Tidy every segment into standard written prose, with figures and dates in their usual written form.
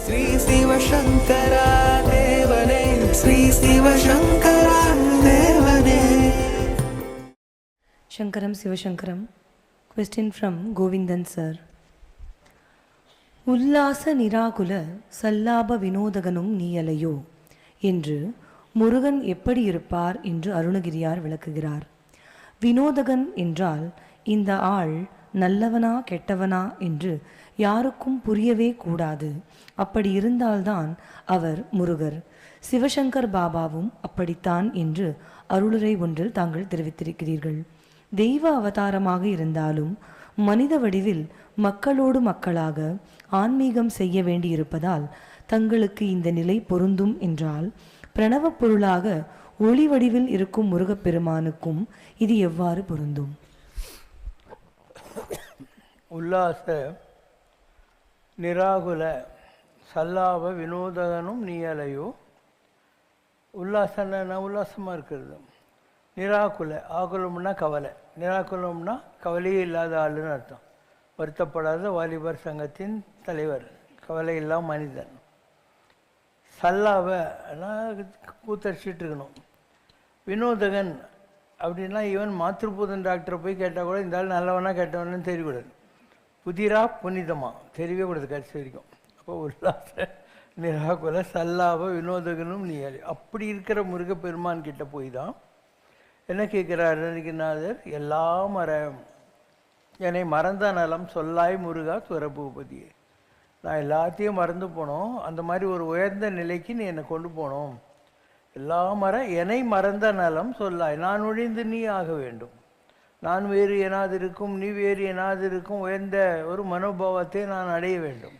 ஸ்ரீ சிவசங்கரா தேவனே, ஸ்ரீ சிவசங்கரா தேவனே. Shankaram Sivashankaram. Question from Govindan sir. உல்லாச நிராகுல சல்லாப வினோதகனும் நீயலையோ என்று முருகன் எப்படி இருப்பார் என்று அருணகிரியார் விளக்குகிறார். வினோதகன் என்றால் இந்த ஆள் நல்லவனா கெட்டவனா என்று யாருக்கும் புரியவே கூடாது. அப்படி இருந்தால்தான் அவர் முருகர். சிவசங்கர் பாபாவும் அப்படித்தான் என்று அருளுரை ஒன்றில் தாங்கள் தெரிவித்திருக்கிறீர்கள். தெய்வ அவதாரமாக இருந்தாலும் மனித வடிவில் மக்களோடு மக்களாக ஆன்மீகம் செய்ய வேண்டியிருப்பதால் தங்களுக்கு இந்த நிலை பொருந்தும் என்றால், பிரணவ பொருளாக ஒளி வடிவில் இருக்கும் முருகப்பெருமானுக்கும் இது எவ்வாறு பொருந்தும்? உல்லாச நிராகுல சல்லாப வினோதகனும் நீயலையோ. உல்லாசன்னா உல்லாசமாக இருக்கிறது. நிராகுல, ஆகுலம்னா கவலை, நிராகுலம்னா கவலையே இல்லாத ஆளுன்னு அர்த்தம். வருத்தப்படாத வாலிபர் சங்கத்தின் தலைவர், கவலை இல்லாம மனிதன். சல்லாபனா கூத்தடிச்சிட்டு இருக்கணும். வினோதகன் அப்படின்னா ஈவன் மாத்ருபூதன் டாக்டரை போய் கேட்டால் கூட இந்த ஆள் நல்லவனா கேட்டவனு தெரியக்கூடாது. புதிரா புனிதமா தெரியவே கூடாது கடைசி வரைக்கும். அப்போ உல்லாச நிராகுல சல்லாப வினோதகனும் நீ அப்படி இருக்கிற முருகப்பெருமான் கிட்ட போய் தான் என்ன கேட்குறார் அருணகிரிநாதர்? எல்லாம் என்னை மறந்த நலம் சொல்லாய் முருகா துரபூபதியே. நான் எல்லாத்தையும் மறந்து போனோம், அந்த மாதிரி ஒரு உயர்ந்த நிலைக்கு நீ என்னை கொண்டு போனோம். எல்லாம் என்னை மறந்த நலம் சொல்லாய், நான் ஒழிந்து நீ ஆக வேண்டும். நான் வேறு எனாது இருக்கும், நீ வேறு எனாது இருக்கும் உயர்ந்த ஒரு மனோபாவத்தை நான் அடைய வேண்டும்.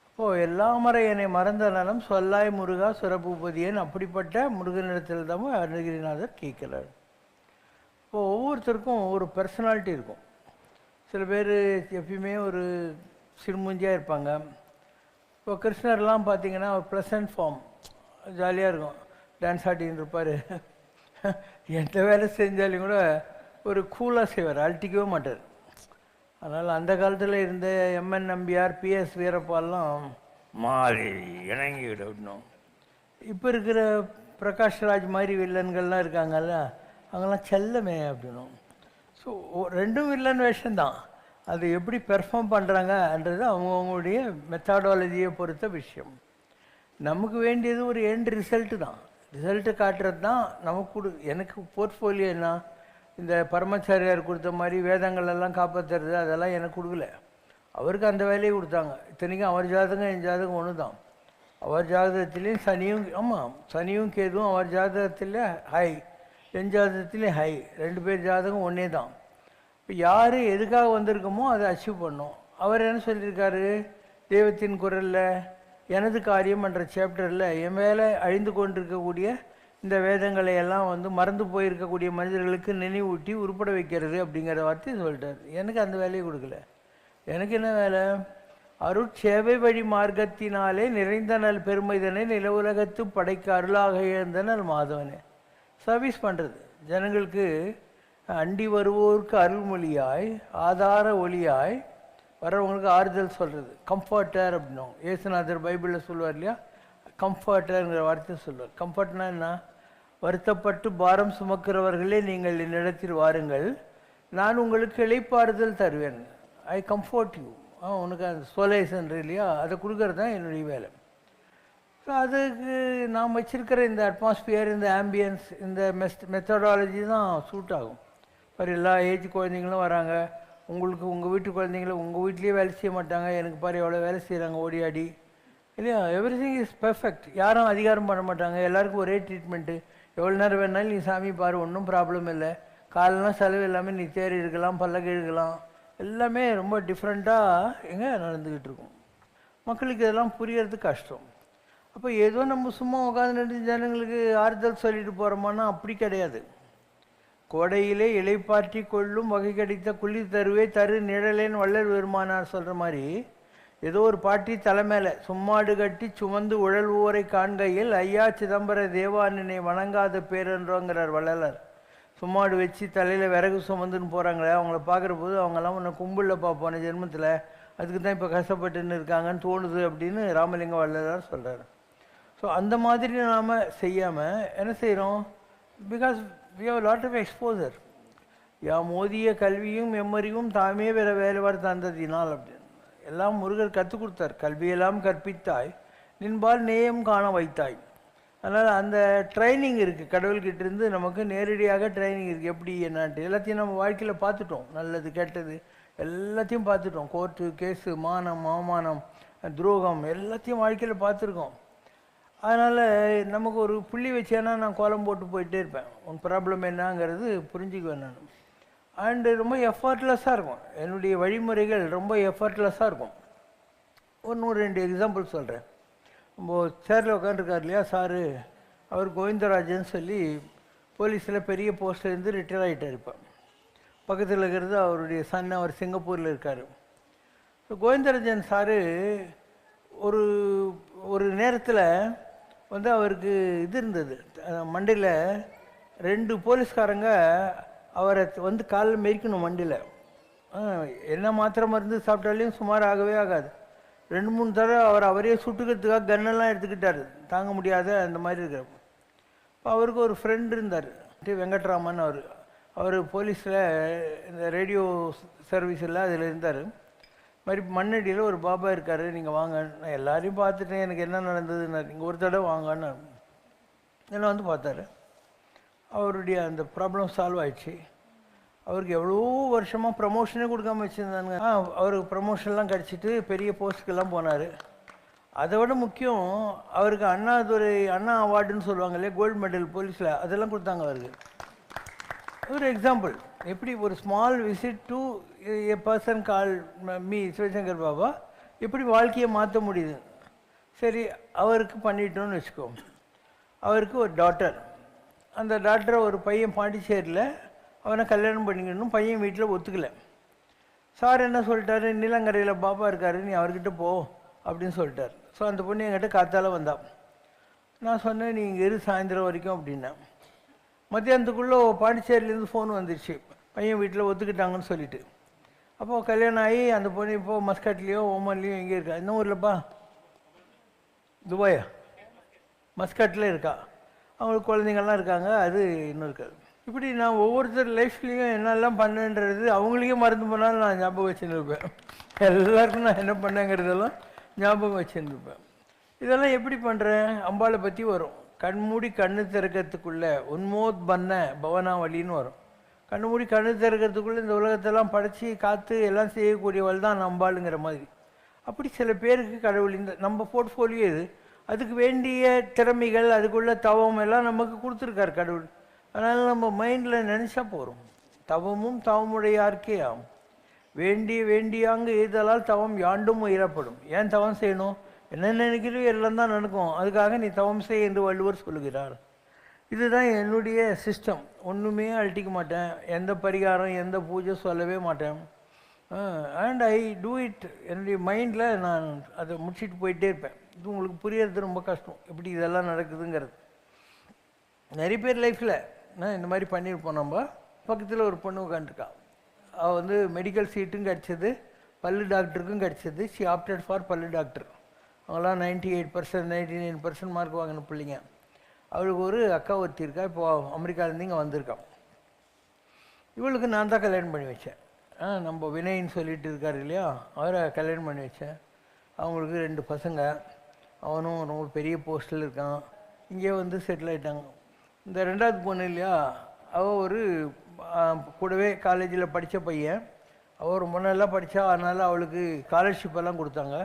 அப்போது எல்லாம் என்னை மறந்த நலம் சொல்லாய் முருகா சுரபூபதியேன்னு அப்படிப்பட்ட முருகனிடத்தில் தான் அருணகிரிநாதர் கேட்குறார். இப்போது ஒவ்வொருத்தருக்கும் ஒரு பர்சனாலிட்டி இருக்கும். சில பேர் எப்பயுமே ஒரு சிறுமூஞ்சியாக இருப்பாங்க. இப்போ கிருஷ்ணர்லாம் பார்த்தீங்கன்னா ஒரு ப்ளசன்ட் ஃபார்ம், ஜாலியாக இருக்கும், டான்ஸ் ஆடின்னு இருப்பார். எந்த வேலை செஞ்சாலும் கூட ஒரு கூலாக செய்வார், அழட்டிக்கவே மாட்டார். அதனால் அந்த காலத்தில் இருந்த எம்என் நம்பியார், பிஎஸ் வீரப்பாலாம் மாறி இணங்கி விடணும். இப்போ இருக்கிற பிரகாஷ்ராஜ் மாதிரி வில்லன்கள்லாம் இருக்காங்கல்ல, அவங்கெல்லாம் செல்லமே அப்படின்னும். ஸோ ரெண்டும் வில்லன் வேஷம்தான். அது எப்படி பெர்ஃபார்ம் பண்ணுறாங்கன்றது அவங்கவுங்களுடைய மெத்தடாலஜியை பொறுத்த விஷயம். நமக்கு வேண்டியது ஒரு எண்ட் ரிசல்ட்டு தான். ரிசல்ட்டு காட்டுறது தான் நமக்கு எனக்கு போர்ட்ஃபோலியோ என்ன, இந்த பரமச்சாரியார் கொடுத்த மாதிரி வேதங்கள் எல்லாம் காப்பாற்றுறது அதெல்லாம் எனக்கு கொடுக்கல. அவருக்கு அந்த வேலையை கொடுத்தாங்க. இத்தனைக்கும் அவர் ஜாதகம் என் ஜாதகம் ஒன்று தான். அவர் ஜாதகத்துலேயும் சனியும், ஆமாம் சனியும் கேதுவும் அவர் ஜாதகத்தில் ஹை, என் ஜாதகத்துலேயும் ஹை, 2 பேர் ஜாதகம் ஒன்றே தான். இப்போ யார் எதுக்காக வந்திருக்கோமோ அதை அச்சீவ் பண்ணோம். அவர் என்ன சொல்லியிருக்காரு தெய்வத்தின் குரலில், எனது காரியம் என்ற சாப்டரில், என் வேலை அழிந்து கொண்டிருக்கக்கூடிய இந்த வேதங்களை எல்லாம் மறந்து போயிருக்கக்கூடிய மனிதர்களுக்கு நினைவூட்டி உருப்பட வைக்கிறது அப்படிங்கிற வார்த்தையை சொல்லிட்டார். எனக்கு அந்த வேலையை கொடுக்கல. எனக்கு என்ன வேலை? அருட்சேவை வழி மார்க்கத்தினாலே நிறைந்த நல் பெருமைதனை நில உலகத்து படைக்க அருளாக எழுந்தனல் மாதவனே. சர்வீஸ் பண்ணுறது, ஜனங்களுக்கு அண்டி வருவோருக்கு அருள்மொழியாய் ஆதார ஒளியாய் வரவங்களுக்கு ஆறுதல் சொல்கிறது, கம்ஃபர்ட்டர் அப்படின்னும். ஏசுநாதர் பைபிளில் சொல்லுவார் இல்லையா, கம்ஃபர்ட்டருங்கிற வார்த்தை சொல்லுவார். கம்ஃபர்ட்னா என்ன? வருத்தப்பட்டு பாரம் சுமக்கிறவர்களே நீங்கள் என்னிடத்தில் வாருங்கள், நான் உங்களுக்கு இளைப்பாறுதல் தருவேன். ஐ கம்ஃபர்ட் யூ. உனக்கு அந்த சோலேசன் இல்லையா, அதை கொடுக்கறது தான் என்னுடைய வேலை. ஸோ அதுக்கு நாம் வச்சுருக்கிற இந்த அட்மாஸ்பியர், இந்த ஆம்பியன்ஸ், இந்த மெத்தடாலஜி தான் சூட் ஆகும். பாரு, எல்லா ஏஜ் குழந்தைங்களும் வராங்க. உங்களுக்கு உங்கள் வீட்டு குழந்தைங்களும் உங்கள் வீட்லேயே வேலை செய்ய மாட்டாங்க. எனக்கு பாரு எவ்வளோ வேலை செய்கிறாங்க ஓடி ஆடி இல்லையா. Every thing is perfect. யாரும் அதிகாரம் பண்ண மாட்டாங்க. எல்லாருக்கும் ஒரே ட்ரீட்மெண்ட்டு. எவ்வளோ நேரம் வேணாலும் நீ சாமி பாரு, ஒன்றும் ப்ராப்ளம் இல்லை. காலெலாம் செலவு எல்லாமே நீ தேறி இருக்கலாம், பல்லக்கு இழுக்கலாம், எல்லாமே ரொம்ப டிஃப்ரெண்ட்டாக எங்கே நடந்துக்கிட்டு இருக்கும். மக்களுக்கு இதெல்லாம் புரியறது கஷ்டம். அப்போ ஏதோ நம்ம சும்மா உட்காந்து ஜனங்களுக்கு ஆறுதல் சொல்லிட்டு போகிறோமான்னா அப்படி கிடையாது. கோடையிலே இலைப்பாற்றி கொள்ளும் வகை கிடைத்த குள்ளி தருவே தரு நிழலேன்னு வள்ளல் பெருமானார் சொல்கிற மாதிரி, ஏதோ ஒரு பாட்டி தலை மேலே சும்மாடு கட்டி சுமந்து உழல்வோரை காண்கையில் ஐயா சிதம்பர தேவானினை வணங்காத பேரன்றோங்கிறார் வள்ளலார். சும்மாடு வச்சு தலையில் விறகு சுமந்துன்னு போகிறாங்களே, அவங்கள பார்க்குற போது அவங்கெல்லாம் உன்னை கும்பிடலப்பா போன ஜென்மத்தில், அதுக்கு தான் இப்போ கஷ்டப்பட்டுன்னு இருக்காங்கன்னு தோணுது அப்படின்னு ராமலிங்க வள்ளலார் சொல்கிறார். ஸோ அந்த மாதிரி நாம் செய்யாமல் என்ன செய்கிறோம்? Because we have lot of exposure. யாம் மோதிய கல்வியும் மெம்மறியும் தாமே வேலைவார் தந்ததினால் அப்படின்னு எல்லாம் முருகர் கற்றுக் கொடுத்தார். கல்வியெல்லாம் கற்பித்தாய் நின்பால் நேயம் காண வைத்தாய். அதனால் அந்த ட்ரைனிங் இருக்குது, கடவுள்கிட்ட இருந்து நமக்கு நேரடியாக ட்ரைனிங் இருக்குது. எப்படி என்னான்ட்டு எல்லாத்தையும் நம்ம வாழ்க்கையில் பார்த்துட்டோம். நல்லது கெட்டது எல்லாத்தையும் பார்த்துட்டோம். கோர்ட்டு கேஸு, மானம் அவமானம் துரோகம் எல்லாத்தையும் வாழ்க்கையில் பார்த்துருக்கோம். அதனால் நமக்கு ஒரு புள்ளி வச்சேன்னா நான் கோலம் போட்டு போயிட்டே இருப்பேன். உன் ப்ராப்ளம் என்னங்கிறது புரிஞ்சுக்குவேன் நான். அண்டு ரொம்ப எஃபர்ட்லெஸ்ஸாக இருக்கும். என்னுடைய வழிமுறைகள் ரொம்ப எஃபர்ட்லெஸ்ஸாக இருக்கும். ஒன்று 2 எக்ஸாம்பிள் சொல்கிறேன். நம்ம சேரில் உட்காந்துருக்கார் இல்லையா சாரு, அவர் கோவிந்தராஜன் சொல்லி போலீஸில் பெரிய போஸ்ட்லேருந்து ரிட்டையர் ஆகிட்டார். இப்போ பக்கத்தில் இருக்கிறது அவருடைய சன், அவர் சிங்கப்பூரில் இருக்கார். ஸோ கோவிந்தராஜன் சாரு ஒரு ஒரு நேரத்தில் வந்து அவருக்கு இது இருந்தது, மண்டையில் 2 போலீஸ்காரங்க அவரை வந்து காலில் மெரிக்கணும் மண்டியில். என்ன மாத்திரை மருந்து சாப்பிட்டாலையும் சுமார் ஆகவே ஆகாது. 2-3 தடவை அவரே சுட்டுக்கிறதுக்காக கன்னெல்லாம் எடுத்துக்கிட்டார், தாங்க முடியாத அந்த மாதிரி இருக்கிற. இப்போ அவருக்கு ஒரு ஃப்ரெண்ட் இருந்தார், வெங்கட்ராமன். அவர் போலீஸில் இந்த ரேடியோ சர்வீஸில் அதில் இருந்தார். மாதிரி மண்ணடியில் ஒரு பாபா இருக்கார், நீங்கள் வாங்க. நான் எல்லாரையும் பார்த்துட்டேன், எனக்கு என்ன நடந்ததுன்னு. நீங்கள் ஒரு தடவை வாங்கன்னு என்ன வந்து பார்த்தாரு. அவருடைய அந்த ப்ராப்ளம் சால்வ் ஆயிடுச்சு. அவருக்கு எவ்வளோ வருஷமாக ப்ரமோஷனே கொடுக்காம வச்சுருந்தாங்க. அவருக்கு ப்ரமோஷன்லாம் கிடச்சிட்டு பெரிய போஸ்ட்டுக்கெல்லாம் போனார். அதை விட முக்கியம், அவருக்கு அண்ணா அவார்டுன்னு சொல்லுவாங்க இல்லையா, கோல்டு மெடல் போலீஸில், அதெல்லாம் கொடுத்தாங்க அவருக்கு. ஒரு எக்ஸாம்பிள், எப்படி ஒரு small visit to a person call me Sivasankar Baba எப்படி வாழ்க்கையை மாற்ற முடியுது. சரி, அவருக்கு பண்ணிட்டோன்னு வச்சுக்கோ. அவருக்கு ஒரு டாட்டர். அந்த டாக்டரை ஒரு பையன் பாண்டிச்சேரியில் அவனை கல்யாணம் பண்ணிக்கணும். பையன் வீட்டில் ஒத்துக்கலை. சார் என்ன சொல்லிட்டாரு, நீலங்கரையில் பாப்பா இருக்காரு, நீ அவர்கிட்ட போ அப்படின்னு சொல்லிட்டார். ஸோ அந்த பொண்ணு என்கிட்ட காத்தால வந்தான். நான் சொன்னேன், நீ இங்கே இரு சாயந்தரம் வரைக்கும் அப்படின்னேன். மத்தியானத்துக்குள்ளே பாண்டிச்சேரியிலேருந்து ஃபோன் வந்துடுச்சு, பையன் வீட்டில் ஒத்துக்கிட்டாங்கன்னு சொல்லிட்டு. அப்போது கல்யாணம் ஆகி அந்த பொண்ணு இப்போது மஸ்கட்லேயோ ஓமன்லேயோ எங்கே இருக்கா? இன்னும் ஊர்லப்பா, துபாயா, மஸ்கட்டில் இருக்கா. அவங்களுக்கு குழந்தைங்கள்லாம் இருக்காங்க, அது இன்னும் இருக்காது. இப்படி நான் ஒவ்வொருத்தர் லைஃப்லேயும் என்னெல்லாம் பண்ணேன்றது அவங்களுக்கே மறந்து போனாலும் நான் ஞாபகம் வச்சுருப்பேன். எல்லாருக்கும் நான் என்ன பண்ணேங்கிறதெல்லாம் ஞாபகம் வச்சுருப்பேன். இதெல்லாம் எப்படி பண்ணுறேன்? அம்பாளை பற்றி வரும். கண்மூடி கண்ணு திறக்கிறதுக்குள்ளே உன்மோத் பண்ண பவனாவளின்னு வரும். கண்மூடி கண்ணு திறக்கிறதுக்குள்ளே இந்த உலகத்தெல்லாம் படைச்சி காற்று எல்லாம் செய்யக்கூடியவள் தான் அம்பாளுங்கிற மாதிரி. அப்படி சில பேருக்கு கடவுள் இந்த நம்ம போர்ட்ஃபோலியோ இது, அதுக்கு வேண்டிய திறமைகள், அதுக்குள்ள தவம் எல்லாம் நமக்கு கொடுத்துருக்கார் கடவுள். அதனால் நம்ம மைண்டில் நினச்சா போகிறோம். தவமும் தவமுடையார்க்கே ஆகும். வேண்டியாங்க எய்தலால் தவம் யாண்டும் உயரப்படும். ஏன் தவம் செய்யணும்? என்ன நினைக்கிறோம் எல்லாம் தான் நடக்கும், அதுக்காக நீ தவம் செய் என்று வள்ளுவர் சொல்லுகிறார். இதுதான் என்னுடைய சிஸ்டம். ஒன்றுமே அழட்டிக்க மாட்டேன், எந்த பரிகாரம் எந்த பூஜை சொல்லவே மாட்டேன். And I do it. என்னுடைய மைண்டில் நான் அதை முடிச்சுட்டு போயிட்டே இருப்பேன். இது உங்களுக்கு புரியறது ரொம்ப கஷ்டம், எப்படி இதெல்லாம் நடக்குதுங்கிறது. நிறைய பேர் லைஃப்பில் இந்த மாதிரி பண்ணியிருப்போம். நம்ம பக்கத்தில் ஒரு பொண்ணு உட்காந்துருக்கா. அவள் வந்து மெடிக்கல் சீட்டும் கிடச்சிது, பல்லு டாக்டருக்கும் கிடச்சிது. ஷி ஆப்டட் ஃபார் பல்லு டாக்டர். அவங்களாம் 98%, 99% மார்க் வாங்கின பிள்ளைங்க. அவளுக்கு ஒரு அக்கா ஒருத்தி இருக்கா, இப்போ அமெரிக்காவிலேருந்து இங்கே வந்திருக்கான். இவளுக்கு நான் தான் கல்யாணம் பண்ணி வச்சேன். நம்ம வினயின்னு சொல்லிட்டு இருக்கார் இல்லையா, அவரை கல்யாணம் பண்ணி வச்சேன். அவங்களுக்கு 2 பசங்க. அவனும் ரொம்ப பெரிய போஸ்ட்டில் இருக்கான். இங்கே வந்து செட்டில் ஆகிட்டாங்க. இந்த 2வது பொண்ணு இல்லையா, அவள் ஒரு கூடவே காலேஜில் படித்த பையன். அவள் ரொம்ப நல்லா படித்தா, அதனால் அவளுக்கு ஸ்காலர்ஷிப்பெல்லாம் கொடுத்தாங்க.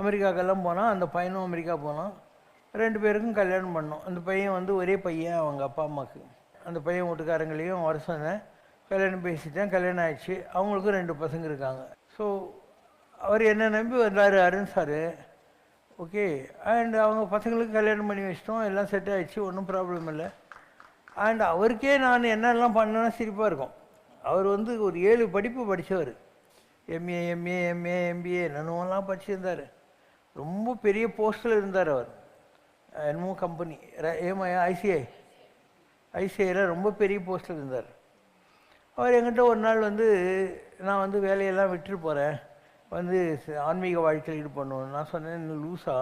அமெரிக்காக்கெல்லாம் போனான். அந்த பையனும் அமெரிக்கா போனான். 2 பேருக்கும் கல்யாணம் பண்ணோம். அந்த பையன் வந்து ஒரே பையன் அவங்க அப்பா அம்மாவுக்கு. அந்த பையன் வீட்டுக்காரங்களையும் வர சொன்னேன், கல்யாணம் பேசிட்டேன். கல்யாணம் ஆயிடுச்சு. அவங்களுக்கும் 2 பசங்க இருக்காங்க. ஸோ அவர் என்ன நம்பி வந்தார் அருண் சார். ஓகே. அண்ட் அவங்க பசங்களுக்கு கல்யாணம் பண்ணி வச்சிட்டோம், எல்லாம் செட் ஆகிடுச்சு, ஒன்றும் ப்ராப்ளம் இல்லை. அண்ட் அவருக்கே நான் என்னெல்லாம் பண்ணேன்னா சிரிப்பாக இருக்கும். அவர் வந்து ஒரு 7 படிப்பு படித்தவர். எம்ஏ எம்பிஏ என்னென்னலாம் படிச்சிருந்தார். ரொம்ப பெரிய போஸ்ட்டில் இருந்தார் அவர். என்னமோ கம்பெனி ஐசிஐயில் ரொம்ப பெரிய போஸ்ட்டில் இருந்தார். அவர் என்கிட்ட ஒரு நாள் வந்து, நான் வந்து வேலையெல்லாம் விட்டுட்டு போகிறேன், வந்து ஆன்மீக வாழ்க்கையில் ஈடுபடணும். நான் சொன்னேன், லூஸா?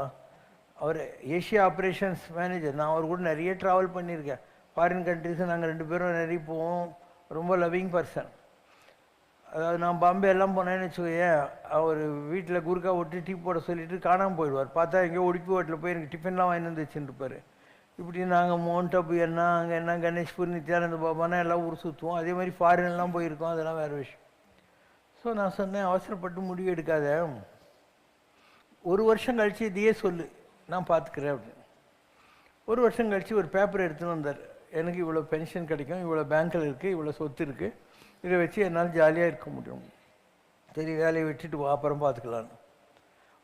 அவர் ஏஷியா ஆப்ரேஷன்ஸ் மேனேஜர். நான் அவர் கூட நிறைய ட்ராவல் பண்ணியிருக்கேன். ஃபாரின் கண்ட்ரிஸு நாங்கள் 2 பேரும் நிறைய போவோம். ரொம்ப லவ்விங் பர்சன். அதாவது நான் பாம்பே எல்லாம் போனேன்னு வச்சுக்கோயேன், அவர் வீட்டில் குறுக்கா விட்டு டீ போட சொல்லிவிட்டு காணாமல் போயிடுவார். பார்த்தா எங்கேயோ உடுப்பி ஹோட்டலில் போய் எனக்கு டிஃபன்லாம் வாங்கி வந்து வச்சுருப்பார். இப்படி நாங்கள் மவுண்ட் அப்பு என்ன, அங்கே என்ன, கணேஷ்பூர், நித்யானந்த பாபானா எல்லாம் ஊர் சுற்றுவோம். அதே மாதிரி ஃபாரின்லாம் போயிருக்கோம். அதெல்லாம் வேறு விஷயம். ஸோ நான் சொன்னேன், அவசரப்பட்டு முடிவு எடுக்காத, 1 வருஷம் கழித்து இதையே சொல்லு, நான் பார்த்துக்கிறேன் அப்படின்னு. 1 வருஷம் கழித்து ஒரு பேப்பர் எடுத்துன்னு வந்தார். எனக்கு இவ்வளோ பென்ஷன் கிடைக்கும், இவ்வளோ பேங்க்கில் இருக்குது, இவ்வளோ சொத்து இருக்குது, இதை வச்சு என்னால் ஜாலியாக இருக்க முடியும். சரி, வேலையை விட்டுட்டு வா, அப்புறம் பார்த்துக்கலான்னு.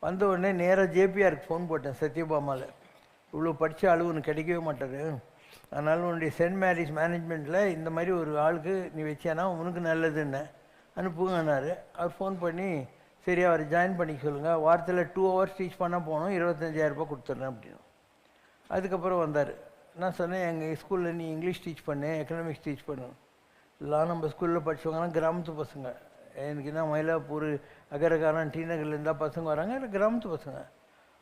வந்த உடனே நேராக ஜேபிஆருக்கு ஃபோன் போட்டேன், சத்யபாமாவில். இவ்வளோ படித்த ஆளு ஒன்று கிடைக்கவே மாட்டார், அதனால் உன்னுடைய சென்ட் மேரிஸ் மேனேஜ்மெண்ட்டில் இந்த மாதிரி ஒரு ஆளுக்கு நீ வச்சானா உனக்கு நல்லதுன்னு அனுப்புங்கன்னாரு. அவர் ஃபோன் பண்ணி, சரி அவர் ஜாயின் பண்ணிக்க சொல்லுங்கள், வாரத்தில் 2 hours டீச் பண்ண போகணும், 25,000 ரூபாய் கொடுத்துட்றேன் அப்படின்னு. அதுக்கப்புறம் வந்தார். நான் சொன்னேன், எங்கள் ஸ்கூலில் நீ இங்கிலீஷ் டீச் பண்ணு, எக்கனாமிக்ஸ் டீச் பண்ணு. எல்லாம் நம்ம ஸ்கூலில் படித்தவங்கலாம் கிராமத்து பசங்க. எனக்கு என்ன மயிலாப்பூர், அகரகாரன், டி நகர்லேருந்தா பசங்க வராங்க, இல்லை கிராமத்து பசங்க.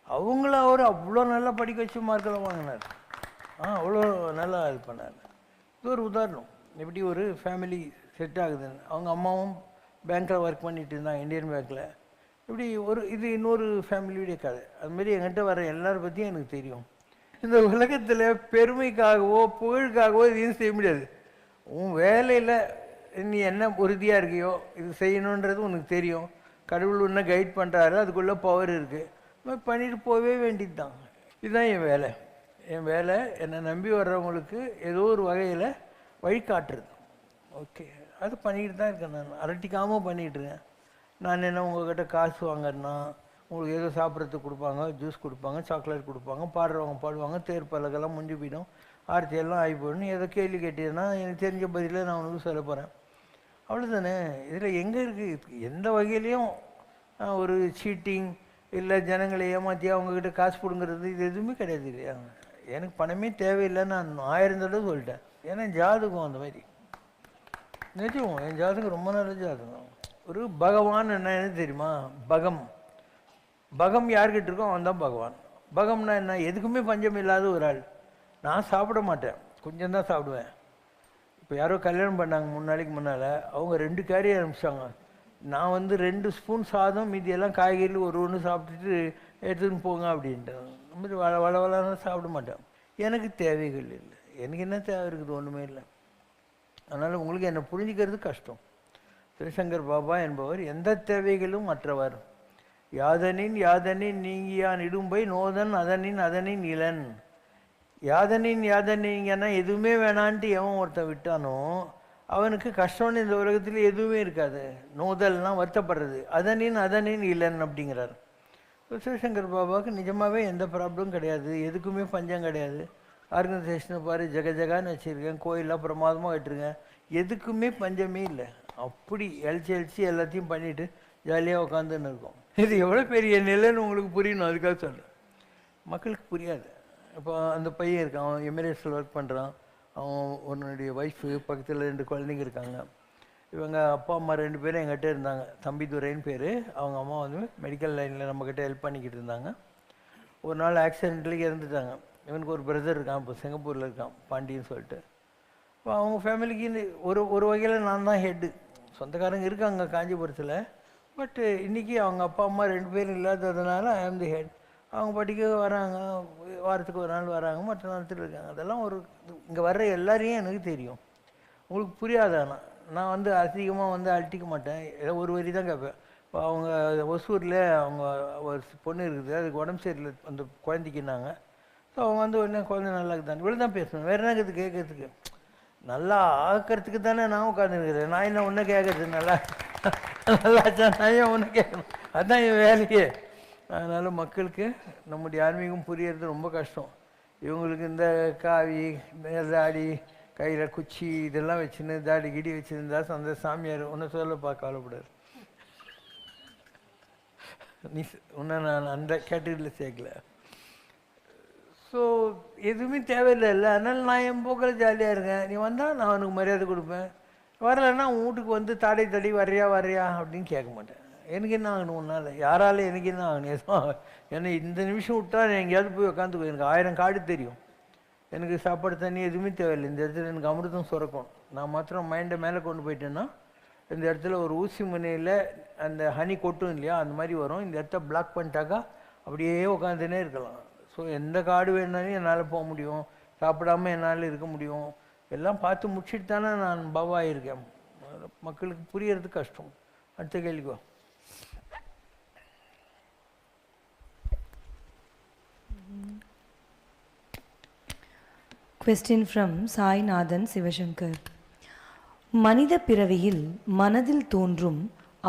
அவங்கள அவர் அவ்வளோ நல்லா படிக்க வச்சு மார்க்கெல்லாம் வாங்கினார். அவ்வளோ நல்லா இது பண்ணார். இது ஒரு உதாரணம், எப்படி ஒரு ஃபேமிலி செட் ஆகுதுன்னு. அவங்க அம்மாவும் பேங்க்கில் ஒர்க் பண்ணிட்டு இருந்தாங்க, இந்தியன் பேங்க்கில். இப்படி இது இன்னொரு ஃபேமிலியுடைய கதை. அதுமாரி என்கிட்ட வர எல்லாரை பற்றியும் எனக்கு தெரியும். இந்த உலகத்தில் பெருமைக்காகவோ புகழுக்காகவோ இதையும் செய்ய முடியாது. உன் வேலையில் நீ என்ன உறுதியாக இருக்கியோ, இது செய்யணுன்றது உனக்கு தெரியும். கடவுள் உன்னை கைட் பண்ணுறாரு, அதுக்குள்ளே பவர் இருக்குது, பண்ணிட்டு போகவே வேண்டியது தான். இதுதான் என் வேலை. என் வேலை என்னை நம்பி வர்றவங்களுக்கு ஏதோ ஒரு வகையில் வழிகாட்டுறது. ஓகே, அது பண்ணிக்கிட்டு தான் இருக்கேன். நான் அரட்டிக்காமல் பண்ணிகிட்ருக்கேன். நான் என்ன உங்கள்கிட்ட காசு வாங்கன்னா உங்களுக்கு ஏதோ சாப்பிட்றதுக்கு கொடுப்பாங்க, ஜூஸ் கொடுப்பாங்க, சாக்லேட் கொடுப்பாங்க, பாடுறவங்க பாடுவாங்க, தேர் பலகெல்லாம் முடிஞ்சு போயிடும், ஆர்த்தியெல்லாம் ஆகி போயிடும். ஏதோ கேள்வி கேட்டீங்கன்னா எனக்கு தெரிஞ்ச பதிலில் நான் உனக்கு சொல்ல போகிறேன், அவ்வளோதானே. இதில் எங்கே இருக்குது? எந்த வகையிலையும் ஒரு சீட்டிங் இல்லை ஜனங்களை ஏமாற்றி அவங்கக்கிட்ட காசு பிடுங்கிறது இது எதுவுமே கிடையாது இல்லையா. எனக்கு பணமே தேவையில்லைன்னு நான் 1000 தடவை சொல்லிட்டேன். ஏன்னா ஜாதகம் அந்த மாதிரி நிஜம். என் ஜாதகம் ரொம்ப நல்ல ஜாதகம். ஒரு பகவான் என்னன்னு தெரியுமா? பகம் யார்கிட்ட இருக்கோ அவன் தான் பகவான். பகம்னா என்ன? எதுக்குமே பஞ்சம் இல்லாத ஒரு ஆள். நான் சாப்பிட மாட்டேன், கொஞ்சம் தான் சாப்பிடுவேன். இப்போ யாரோ கல்யாணம் பண்ணாங்க 3 நாளைக்கு முன்னால், அவங்க 2 கேரி ஆரம்பிச்சாங்க. நான் வந்து 2 ஸ்பூன் சாதம், மீதியெல்லாம் காய்கறி ஒன்று சாப்பிட்டுட்டு எடுத்துன்னு போங்க அப்படின்ட்டு. இந்த மாதிரி வளவலான சாப்பிட மாட்டேன். எனக்கு தேவைகள் இல்லை. எனக்கு என்ன தேவை இருக்குது? ஒன்றுமே இல்லை. அதனால் உங்களுக்கு என்னை புரிஞ்சுக்கிறது கஷ்டம். சிவசங்கர் பாபா என்பவர் எந்த தேவைகளும் மற்றவர். யாதனின் நீங்கியான் இடும்பை நோதன் அதனின் இளன். யாதனிங்கன்னா எதுவுமே வேணான்ட்டு எவன் ஒருத்தன் விட்டானோ அவனுக்கு கஷ்டம்னு இந்த உலகத்தில் எதுவுமே இருக்காது. நோதல்னால் வருத்தப்படுறது. அதனின் இளன் அப்படிங்கிறார். சிவசங்கர் பாபாவுக்கு நிஜமாகவே எந்த ப்ராப்ளமும் கிடையாது, எதுக்குமே பஞ்சம் கிடையாது. ஆர்கனைசேஷனை பாரு, ஜெகஜகான்னு வச்சுருக்கேன், கோயிலெலாம் பிரமாதமாக கட்டுருக்கேன், எதுக்குமே பஞ்சமே இல்லை. அப்படி எழிச்சு எல்லாத்தையும் பண்ணிவிட்டு ஜாலியாக உட்காந்துன்னு இருக்கோம். இது எவ்வளோ பெரிய நிலைன்னு உங்களுக்கு புரியணும், அதுக்காக சொல்கிறேன். மக்களுக்கு புரியாது. இப்போ அந்த பையன் இருக்கான், அவன் எமிரேட்ஸில் ஒர்க் பண்ணுறான். அவன் உன்னுடைய ஒய்ஃபு, பக்கத்தில் 2 குழந்தைங்க இருக்காங்க. இவங்க அப்பா அம்மா 2 பேரும் எங்கிட்ட இருந்தாங்க. தம்பி துரைன்னு பேர். அவங்க அம்மா வந்து மெடிக்கல் லைனில் நம்மக்கிட்ட ஹெல்ப் பண்ணிக்கிட்டு இருந்தாங்க. ஒரு நாள் ஆக்சிடென்ட்லேயே இறந்துட்டாங்க. இவனுக்கு ஒரு பிரதர் இருக்கான், இப்போ சிங்கப்பூரில் இருக்கான், பாண்டின்னு சொல்லிட்டு. இப்போ அவங்க ஃபேமிலிக்கு ஒரு வகையில் நான் தான் ஹெட்டு. சொந்தக்காரங்க இருக்காங்க காஞ்சிபுரத்தில். பட் இன்றைக்கி அவங்க அப்பா அம்மா 2 பேரும் இல்லாததுனால ஐ ஆம் தி ஹெட். அவங்க படிக்க வராங்க, வாரத்துக்கு ஒரு நாள் வராங்க, மற்ற நேரத்தில் இருக்காங்க. அதெல்லாம் இங்கே வர்ற எல்லாரையும் எனக்கு தெரியும். உங்களுக்கு புரியாதானா? நான் வந்து அதிகமாக வந்து அழட்டிக்க மாட்டேன், ஏதோ ஒரு வரி தான் கேட்பேன். இப்போ அவங்க ஒசூரில் அவங்க ஒரு பொண்ணு இருக்குது, அதுக்கு உடம்பு சரியில்லை, அந்த குழந்தைக்குன்னாங்க. ஸோ அவங்க வந்து உடனே குழந்தை நல்லா இருக்குதான், இவ்வளோ தான் பேசணும். வேறு என்ன இருக்குது கேட்கறதுக்கு? நல்லா ஆக்கிறதுக்கு தானே நான் உட்காந்துருக்கிறேன். நான் என்ன ஒன்று கேட்கறது? நல்லாச்சா நான் ஏன் ஒன்று கேட்கணும்? அதுதான் என் வேலையே. அதனால் மக்களுக்கு நம்முடைய ஆன்மீகம் புரியறது ரொம்ப கஷ்டம். இவங்களுக்கு இந்த காவி, தாடி, கையில் குச்சி இதெல்லாம் வச்சுன்னு தாடி கிடி வச்சுருந்தா அந்த சாமியார் ஒன்று சொல்ல கவலைப்படாது. நீ ஒன்று நான் அந்த கேட்டகரியில் சேர்க்கல. ஸோ எதுவுமே தேவையில்லை. அதனால் நான் என் போக்கில் ஜாலியாக இருக்கேன். நீ வந்தால் நான் உனக்கு மரியாதை கொடுப்பேன், வரலைன்னா உன் வீட்டுக்கு வந்து தாடை தடி வர்றியா அப்படின்னு கேட்க மாட்டேன். எனக்கு என்ன ஆகணும் உன்னால், யாரால எனக்கு என்ன ஆகணும்? ஏதோ என்னை இந்த நிமிஷம் விட்டா எங்கேயாவது போய் உட்காந்துக்கோ, எனக்கு 1000 காடு தெரியும், எனக்கு சாப்பாடு தண்ணி எதுவுமே தேவையில்லை, இந்த இடத்துல எனக்கு அமிர்தம் சுரக்கும். நான் மாத்திரம் மைண்டை மேலே கொண்டு போயிட்டேன்னா இந்த இடத்துல ஒரு ஊசி முனையில் அந்த ஹனி கொட்டும் இல்லையா, அந்த மாதிரி வரும். இந்த இடத்த பிளாக் பண்ணிட்டாக்கா அப்படியே உட்காந்துனே இருக்கலாம். ஸோ எந்த காடு வேணாலும் என்னால் போக முடியும், சாப்பிடாமல் என்னால் இருக்க முடியும். எல்லாம் பார்த்து முடிச்சுட்டு தானே நான் பாபா இருக்கேன். மக்களுக்கு புரியறது கஷ்டம். அடுத்த கேள்விக்கோ. Question from Sainathan Sivasankar. மனித பிறவியில் மனதில் தோன்றும்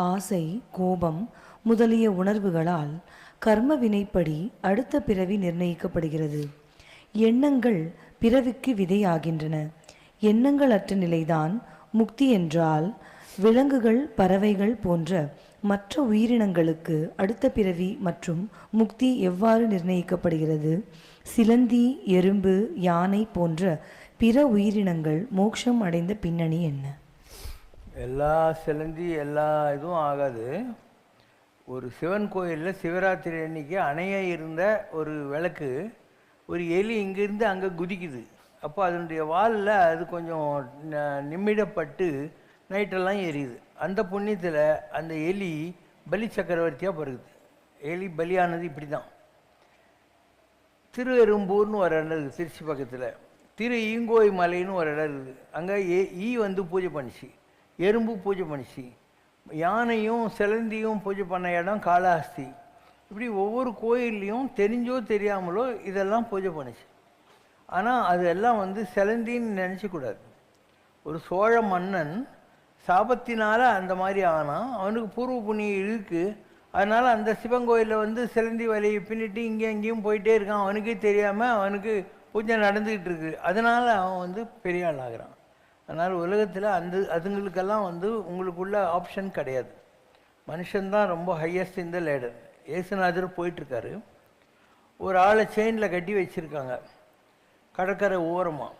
ஆசை, கோபம் முதலிய உணர்வுகளால் கர்ம வினைப்படி அடுத்த பிறவி நிர்ணயிக்கப்படுகிறது. எண்ணங்கள் பிறவிக்கு விதையாகின்றன. எண்ணங்கள் அற்ற நிலைதான் முக்தி என்றால், விலங்குகள், பறவைகள் போன்ற மற்ற உயிரினங்களுக்கு அடுத்த பிறவி மற்றும் முக்தி எவ்வாறு நிர்ணயிக்கப்படுகிறது? சிலந்தி, எறும்பு, யானை போன்ற பிற உயிரினங்கள் மோட்சம் அடைந்த பின்னணி என்ன? எல்லா சிலந்தி எல்லா இதுவும் ஆகாது. ஒரு சிவன் கோயிலில் சிவராத்திரி அன்னைக்கு அணைய இருந்த ஒரு விளக்கு, ஒரு எலி இங்கேருந்து அங்கே குதிக்குது. அப்போ அதனுடைய வாலில் அது கொஞ்சம் நிமிடப்பட்டு நைட்டெல்லாம் எரியுது. அந்த புண்ணியத்தில் அந்த எலி பலி சக்கரவர்த்தியாக பிறகுது. எலி பலியானது இப்படி தான். திரு எறும்பூர்னு ஒரு இடம் இருக்குது திருச்சி பக்கத்தில். திரு ஈங்கோய் மலைன்னு ஒரு இடம் இருக்குது. அங்கே ஈ வந்து பூஜை பண்ணிச்சு, எறும்பு பூஜை பண்ணிச்சு, யானையும் சிலந்தியும் பூஜை பண்ண இடம் காளஹஸ்தி. இப்படி ஒவ்வொரு கோயில்லையும் தெரிஞ்சோ தெரியாமலோ இதெல்லாம் பூஜை பண்ணிச்சு. ஆனால் அது எல்லாம் வந்து சிலந்தின்னு நினச்சிக்கூடாது. ஒரு சோழ மன்னன் சாபத்தினால அந்த மாதிரி ஆனால் அவனுக்கு பூர்வ புண்ணியம் இருக்குது. அதனால் அந்த சிவன் கோயிலில் வந்து சிலந்தி வலையை பின்னிட்டு இங்கே எங்கேயும் போயிட்டே இருக்கான். அவனுக்கே தெரியாமல் அவனுக்கு பூஜை நடந்துக்கிட்டு இருக்கு. அதனால் அவன் வந்து பெரிய ஆள் ஆகிறான். அதனால் உலகத்தில் அதுங்களுக்கெல்லாம் வந்து உங்களுக்குள்ள ஆப்ஷன் கிடையாது. மனுஷன்தான் ரொம்ப ஹையஸ்ட் இந்த லேடர். ஏசுநாதர் போயிட்டுருக்காரு. ஒரு ஆளை செயினில் கட்டி வச்சுருக்காங்க கடற்கரை ஓரமாக.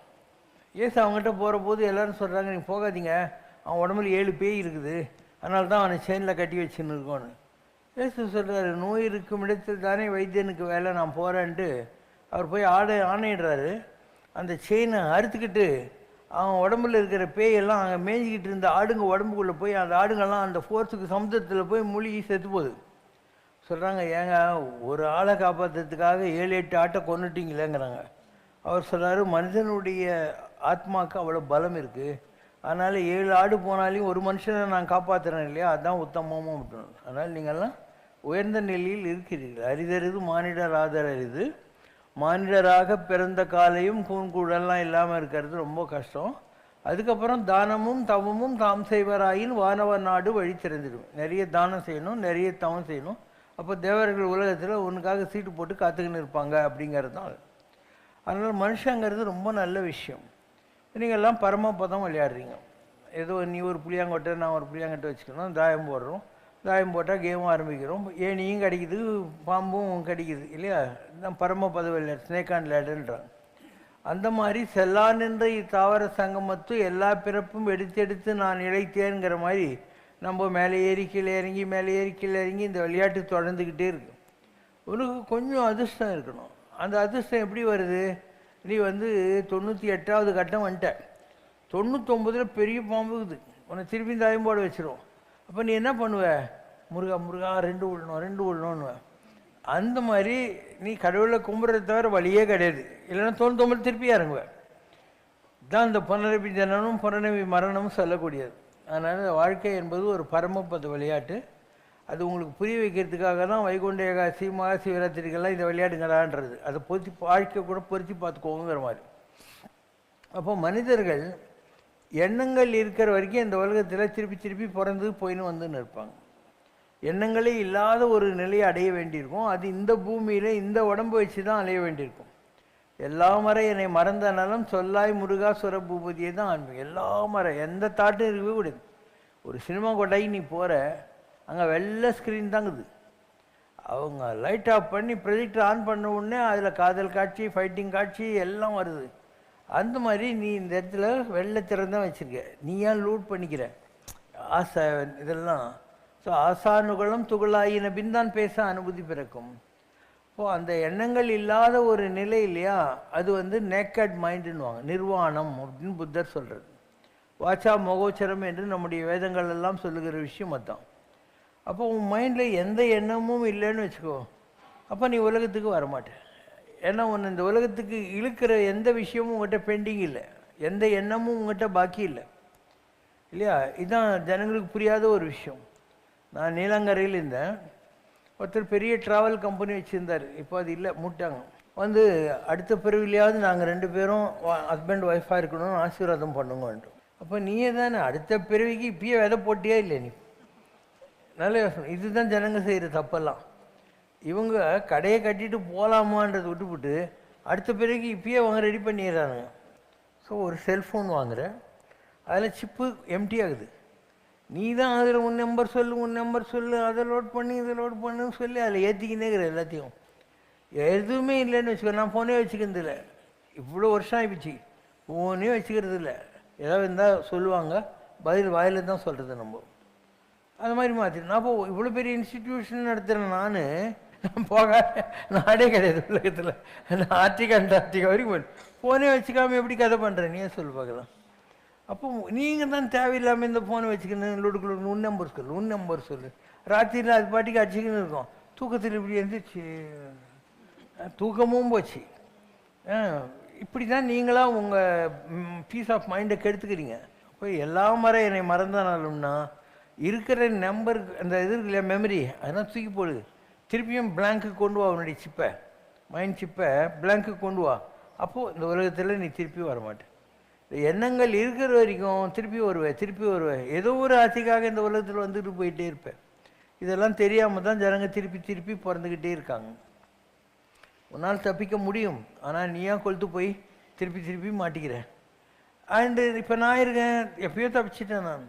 ஏசு அவங்ககிட்ட போகிற போது எல்லோரும் சொல்கிறாங்க, நீங்கள் போகாதீங்க, அவன் உடம்புல 7 பேய் இருக்குது, அதனால தான் அவனை செயினில் கட்டி வச்சுன்னு இருக்கோன்னு. ஏசு சொல்கிறாரு, நோய் இருக்கும் இடத்தில் தானே வைத்தியனுக்கு வேலை, நான் போகிறேன்ட்டு அவர் போய் ஆணையிடுறாரு. அந்த செயினை அறுத்துக்கிட்டு அவன் உடம்புல இருக்கிற பேயெல்லாம் அங்கே மேய்ஞ்சிக்கிட்டு இருந்த ஆடுங்க உடம்புக்குள்ளே போய் அந்த ஆடுங்கள்லாம் அந்த ஃபோர்ஸுக்கு சமுத்திரத்தில் போய் மூழ்கி செத்து போகுது. சொல்கிறாங்க, ஏங்க ஒரு ஆளை காப்பாற்றுறதுக்காக 7-8 ஆட்டை கொண்டுட்டிங்களேங்கிறாங்க. அவர் சொல்கிறாரு, மனிதனுடைய ஆத்மாவுக்கு அவ்வளோ பலம் இருக்குது, அதனால் 7 ஆடு போனாலையும் ஒரு மனுஷனை நான் காப்பாற்றுறேன் இல்லையா, அதுதான் உத்தமமாக விட்டணும். அதனால் நீங்கள்லாம் உயர்ந்த நிலையில் இருக்கிறீர்கள். அரிதறிது மானிடர் ஆதர் அரிது. மானிடராக பிறந்த காலையும் கூண்கூடெல்லாம் இல்லாமல் இருக்கிறது ரொம்ப கஷ்டம். அதுக்கப்புறம் தானமும் தவமும் தாம் செய்வராயின் வானவர் நாடு வழி திறந்துடும். நிறைய தானம் செய்யணும், நிறைய தவம் செய்யணும். அப்போ தேவர்கள் உலகத்தில் உனக்காக சீட்டு போட்டு காத்துக்கின்னு இருப்பாங்க அப்படிங்கிறது தான். அதனால் மனுஷங்கிறது ரொம்ப நல்ல விஷயம். நீங்கள் எல்லாம் பரமபதம் விளையாடுறீங்க. ஏதோ நீ ஒரு புளியாங்கொட்டை நான் ஒரு புளியாங்கொட்டை வச்சுக்கணும், தாயம் போடுறோம், தாயம் போட்டால் கேமும் ஆரம்பிக்கிறோம், ஏனியும் கிடைக்குது, பாம்பும் கிடைக்குது இல்லையா. நான் பரமபத விளையாடு, ஸ்னேக் அண்ட் லேடர்ன்றாங்க. அந்த மாதிரி செல்லான் என்ற தாவர சங்கமத்து எல்லா பிறப்பும் எடுத்து நான் இழைத்தேங்கிற மாதிரி நம்ம மேலே ஏறி கீழே இறங்கி மேலே ஏறி கீழே இறங்கி இந்த விளையாட்டு தொடர்ந்துக்கிட்டே இருக்கு. உனக்கு கொஞ்சம் அதிர்ஷ்டம் இருக்கணும். அந்த அதிர்ஷ்டம் எப்படி வருது? நீ வந்து 98வது கட்டம் வந்துட்ட, 99ல் பெரிய பாம்பு இருக்குது, உன்னை திருப்பி தாயம் போட வச்சிரும். அப்போ நீ என்ன பண்ணுவ? முருகா முருகா 2 விடணும்னுவ. அந்த மாதிரி நீ கடவுளை கும்பிட்றத தவிர வழியே கிடையாது. இல்லைன்னா 99 திருப்பி இறங்குவேன். தான் இந்த புனரபி ஜனனம் புனரபி மரணமும் சொல்லக்கூடியது. அதனால் வாழ்க்கை என்பது ஒரு பரமபத விளையாட்டு. அது உங்களுக்கு புரிய வைக்கிறதுக்காக தான் வைகுண்ட ஏகாதசி மகா சிவராத்திரிக்கெல்லாம் இந்த விளையாடுங்களான்றது. அதை வாழ்க்கை கூட பொருத்தி பார்த்துக்கோங்கிற மாதிரி. அப்போ மனிதர்கள் எண்ணங்கள் இருக்கிற வரைக்கும் இந்த உலகத்தில் திருப்பி பிறந்து போயின்னு வந்துன்னு இருப்பாங்க. எண்ணங்களே இல்லாத ஒரு நிலையை அடைய வேண்டியிருக்கும். அது இந்த பூமியில் இந்த உடம்பு வச்சு தான் அடைய வேண்டியிருக்கும். எல்லா மறை என்னை மறந்த நலம் சொல்லாய் முருகா சுர பூபதியை தான் ஆன்மீகம். எல்லா மறை எந்த தாட்டும் இருக்கவே கூடாது. ஒரு சினிமா கொட்டாய்க்கு நீ போகிற, அங்கே வெள்ளை ஸ்க்ரீன் தாங்குது. அவங்க லைட் ஆஃப் பண்ணி ப்ரொஜெக்டர் ஆன் பண்ண உடனே அதில் காதல் காட்சி, ஃபைட்டிங் காட்சி எல்லாம் வருது. அந்த மாதிரி நீ இந்த இடத்துல வெள்ளை திறந்தான் வச்சுருக்க. நீ ஏன் லூட் பண்ணிக்கிற? ஆசை இதெல்லாம். ஸோ ஸோ ஆசானுகளும் துகளாயின பின் தான் பேச அனுமதி பிறக்கும். இப்போது அந்த எண்ணங்கள் இல்லாத ஒரு நிலை இல்லையா, அது வந்து நேக்கட் மைண்டுன்னுவாங்க, நிர்வாணம் அப்படின்னு புத்தர் சொல்கிறது. வாச்சா மோகோச்சரம் என்று நம்முடைய வேதங்கள் எல்லாம் சொல்லுகிற விஷயம் அதுதான். அப்போ உன் மைண்டில் எந்த எண்ணமும் இல்லைன்னு வச்சுக்கோ, அப்போ நீ உலகத்துக்கு வரமாட்டேன். ஏன்னா உன்னை இந்த உலகத்துக்கு இழுக்கிற எந்த விஷயமும் உங்கள்கிட்ட பெண்டிங் இல்லை, எந்த எண்ணமும் உங்கள்கிட்ட பாக்கி இல்லை இல்லையா. இதுதான் ஜனங்களுக்கு புரியாத ஒரு விஷயம். நான் நீலாங்கரையில் இருந்தேன். ஒருத்தர் பெரிய ட்ராவல் கம்பெனி வச்சுருந்தார். இப்போ அது இல்லை, மூட்டாங்க. வந்து அடுத்த பிறவிலையாவது நாங்கள் 2 பேரும் ஹஸ்பண்ட் ஒய்ஃபாக இருக்கணும்னு ஆசீர்வாதம் பண்ணுங்கன்ட்டு. அப்போ நீயே தானே அடுத்த பிறவிக்கு இப்பயே விதை போட்டியா இல்லை நீ? நல்ல யோசனை. இதுதான் ஜனங்க செய்கிற தப்பெல்லாம். இவங்க கடையை கட்டிட்டு போகலாமான்றதை விட்டுவிட்டு அடுத்த பிறகு இப்பயே அவங்க ரெடி பண்ணிடுறானுங்க. ஸோ ஒரு செல்ஃபோன் வாங்குற, அதில் சிப்பு எம்டி ஆகுது. நீ தான் அதில் உன் நம்பர் சொல்லு, அதை லோட் பண்ணி இதை லோட் பண்ணுன்னு சொல்லி அதில் ஏற்றிக்கினேங்கிற எல்லாத்தையும். எதுவுமே இல்லைன்னு வச்சுக்கோ. நான் ஃபோனே வச்சுக்கிறது இல்லை, இவ்வளோ வருஷம் ஆகிடுச்சு. ஃபோனே வச்சுக்கிறது இல்லை. ஏதாவது இருந்தால் சொல்லுவாங்க, பதில் வாயில் தான் சொல்கிறது. நம்ம அது மாதிரி மாற்றிடும். நான் இப்போ இவ்வளோ பெரிய இன்ஸ்டிடியூஷன் நடத்துகிறேன். நான் போக நாடே கிடையாது உலகத்தில். நான் அண்டார்டிகா வரைக்கும் ஃபோனே வச்சுக்காமல் எப்படி கதை பண்ணுறேன் நீயே சொல்லு பார்க்கலாம். அப்போ நீங்கள் தான் தேவையில்லாமல் இந்த ஃபோனை வச்சுக்கணும். லொடுக்குள்ள உன் நம்பர் சொல்லு. ராத்திரியில் அது பாட்டிக்கு அடிச்சுக்கின்னு இருக்கும். தூக்கத்தில் இப்படி இருந்துச்சு, தூக்கமும் போச்சு. இப்படி தான் நீங்களாக உங்கள் பீஸ் ஆஃப் மைண்டை கெடுத்துக்கிறீங்க. அப்போ எல்லாம் என்னை மறந்தானாலும்னா இருக்கிற நம்பர் அந்த இது இருக்கு இல்லையா, மெமரி, அதெல்லாம் தூக்கி போடு. திருப்பியும் பிளாங்க்கு கொண்டு வா. உன்னுடைய சிப்பை, மைண்ட் சிப்பை பிளாங்க்கு கொண்டு வா. அப்போது இந்த உலகத்தில் நீ திருப்பி வரமாட்டேன். எண்ணங்கள் இருக்கிற வரைக்கும் திருப்பி வருவேன். ஏதோ ஒரு ஆசைக்காக இந்த உலகத்தில் வந்துட்டு போயிட்டே இருப்பேன். இதெல்லாம் தெரியாமல் தான் ஜனங்க திருப்பி பிறந்துக்கிட்டே இருக்காங்க. உன்னால் தப்பிக்க முடியும், ஆனால் நீயா கொளுத்து போய் திருப்பி மாட்டிக்கிறேன். அண்டு இப்போ நான் இருக்கேன், எப்பயோ தப்பிச்சிட்டேன். நான்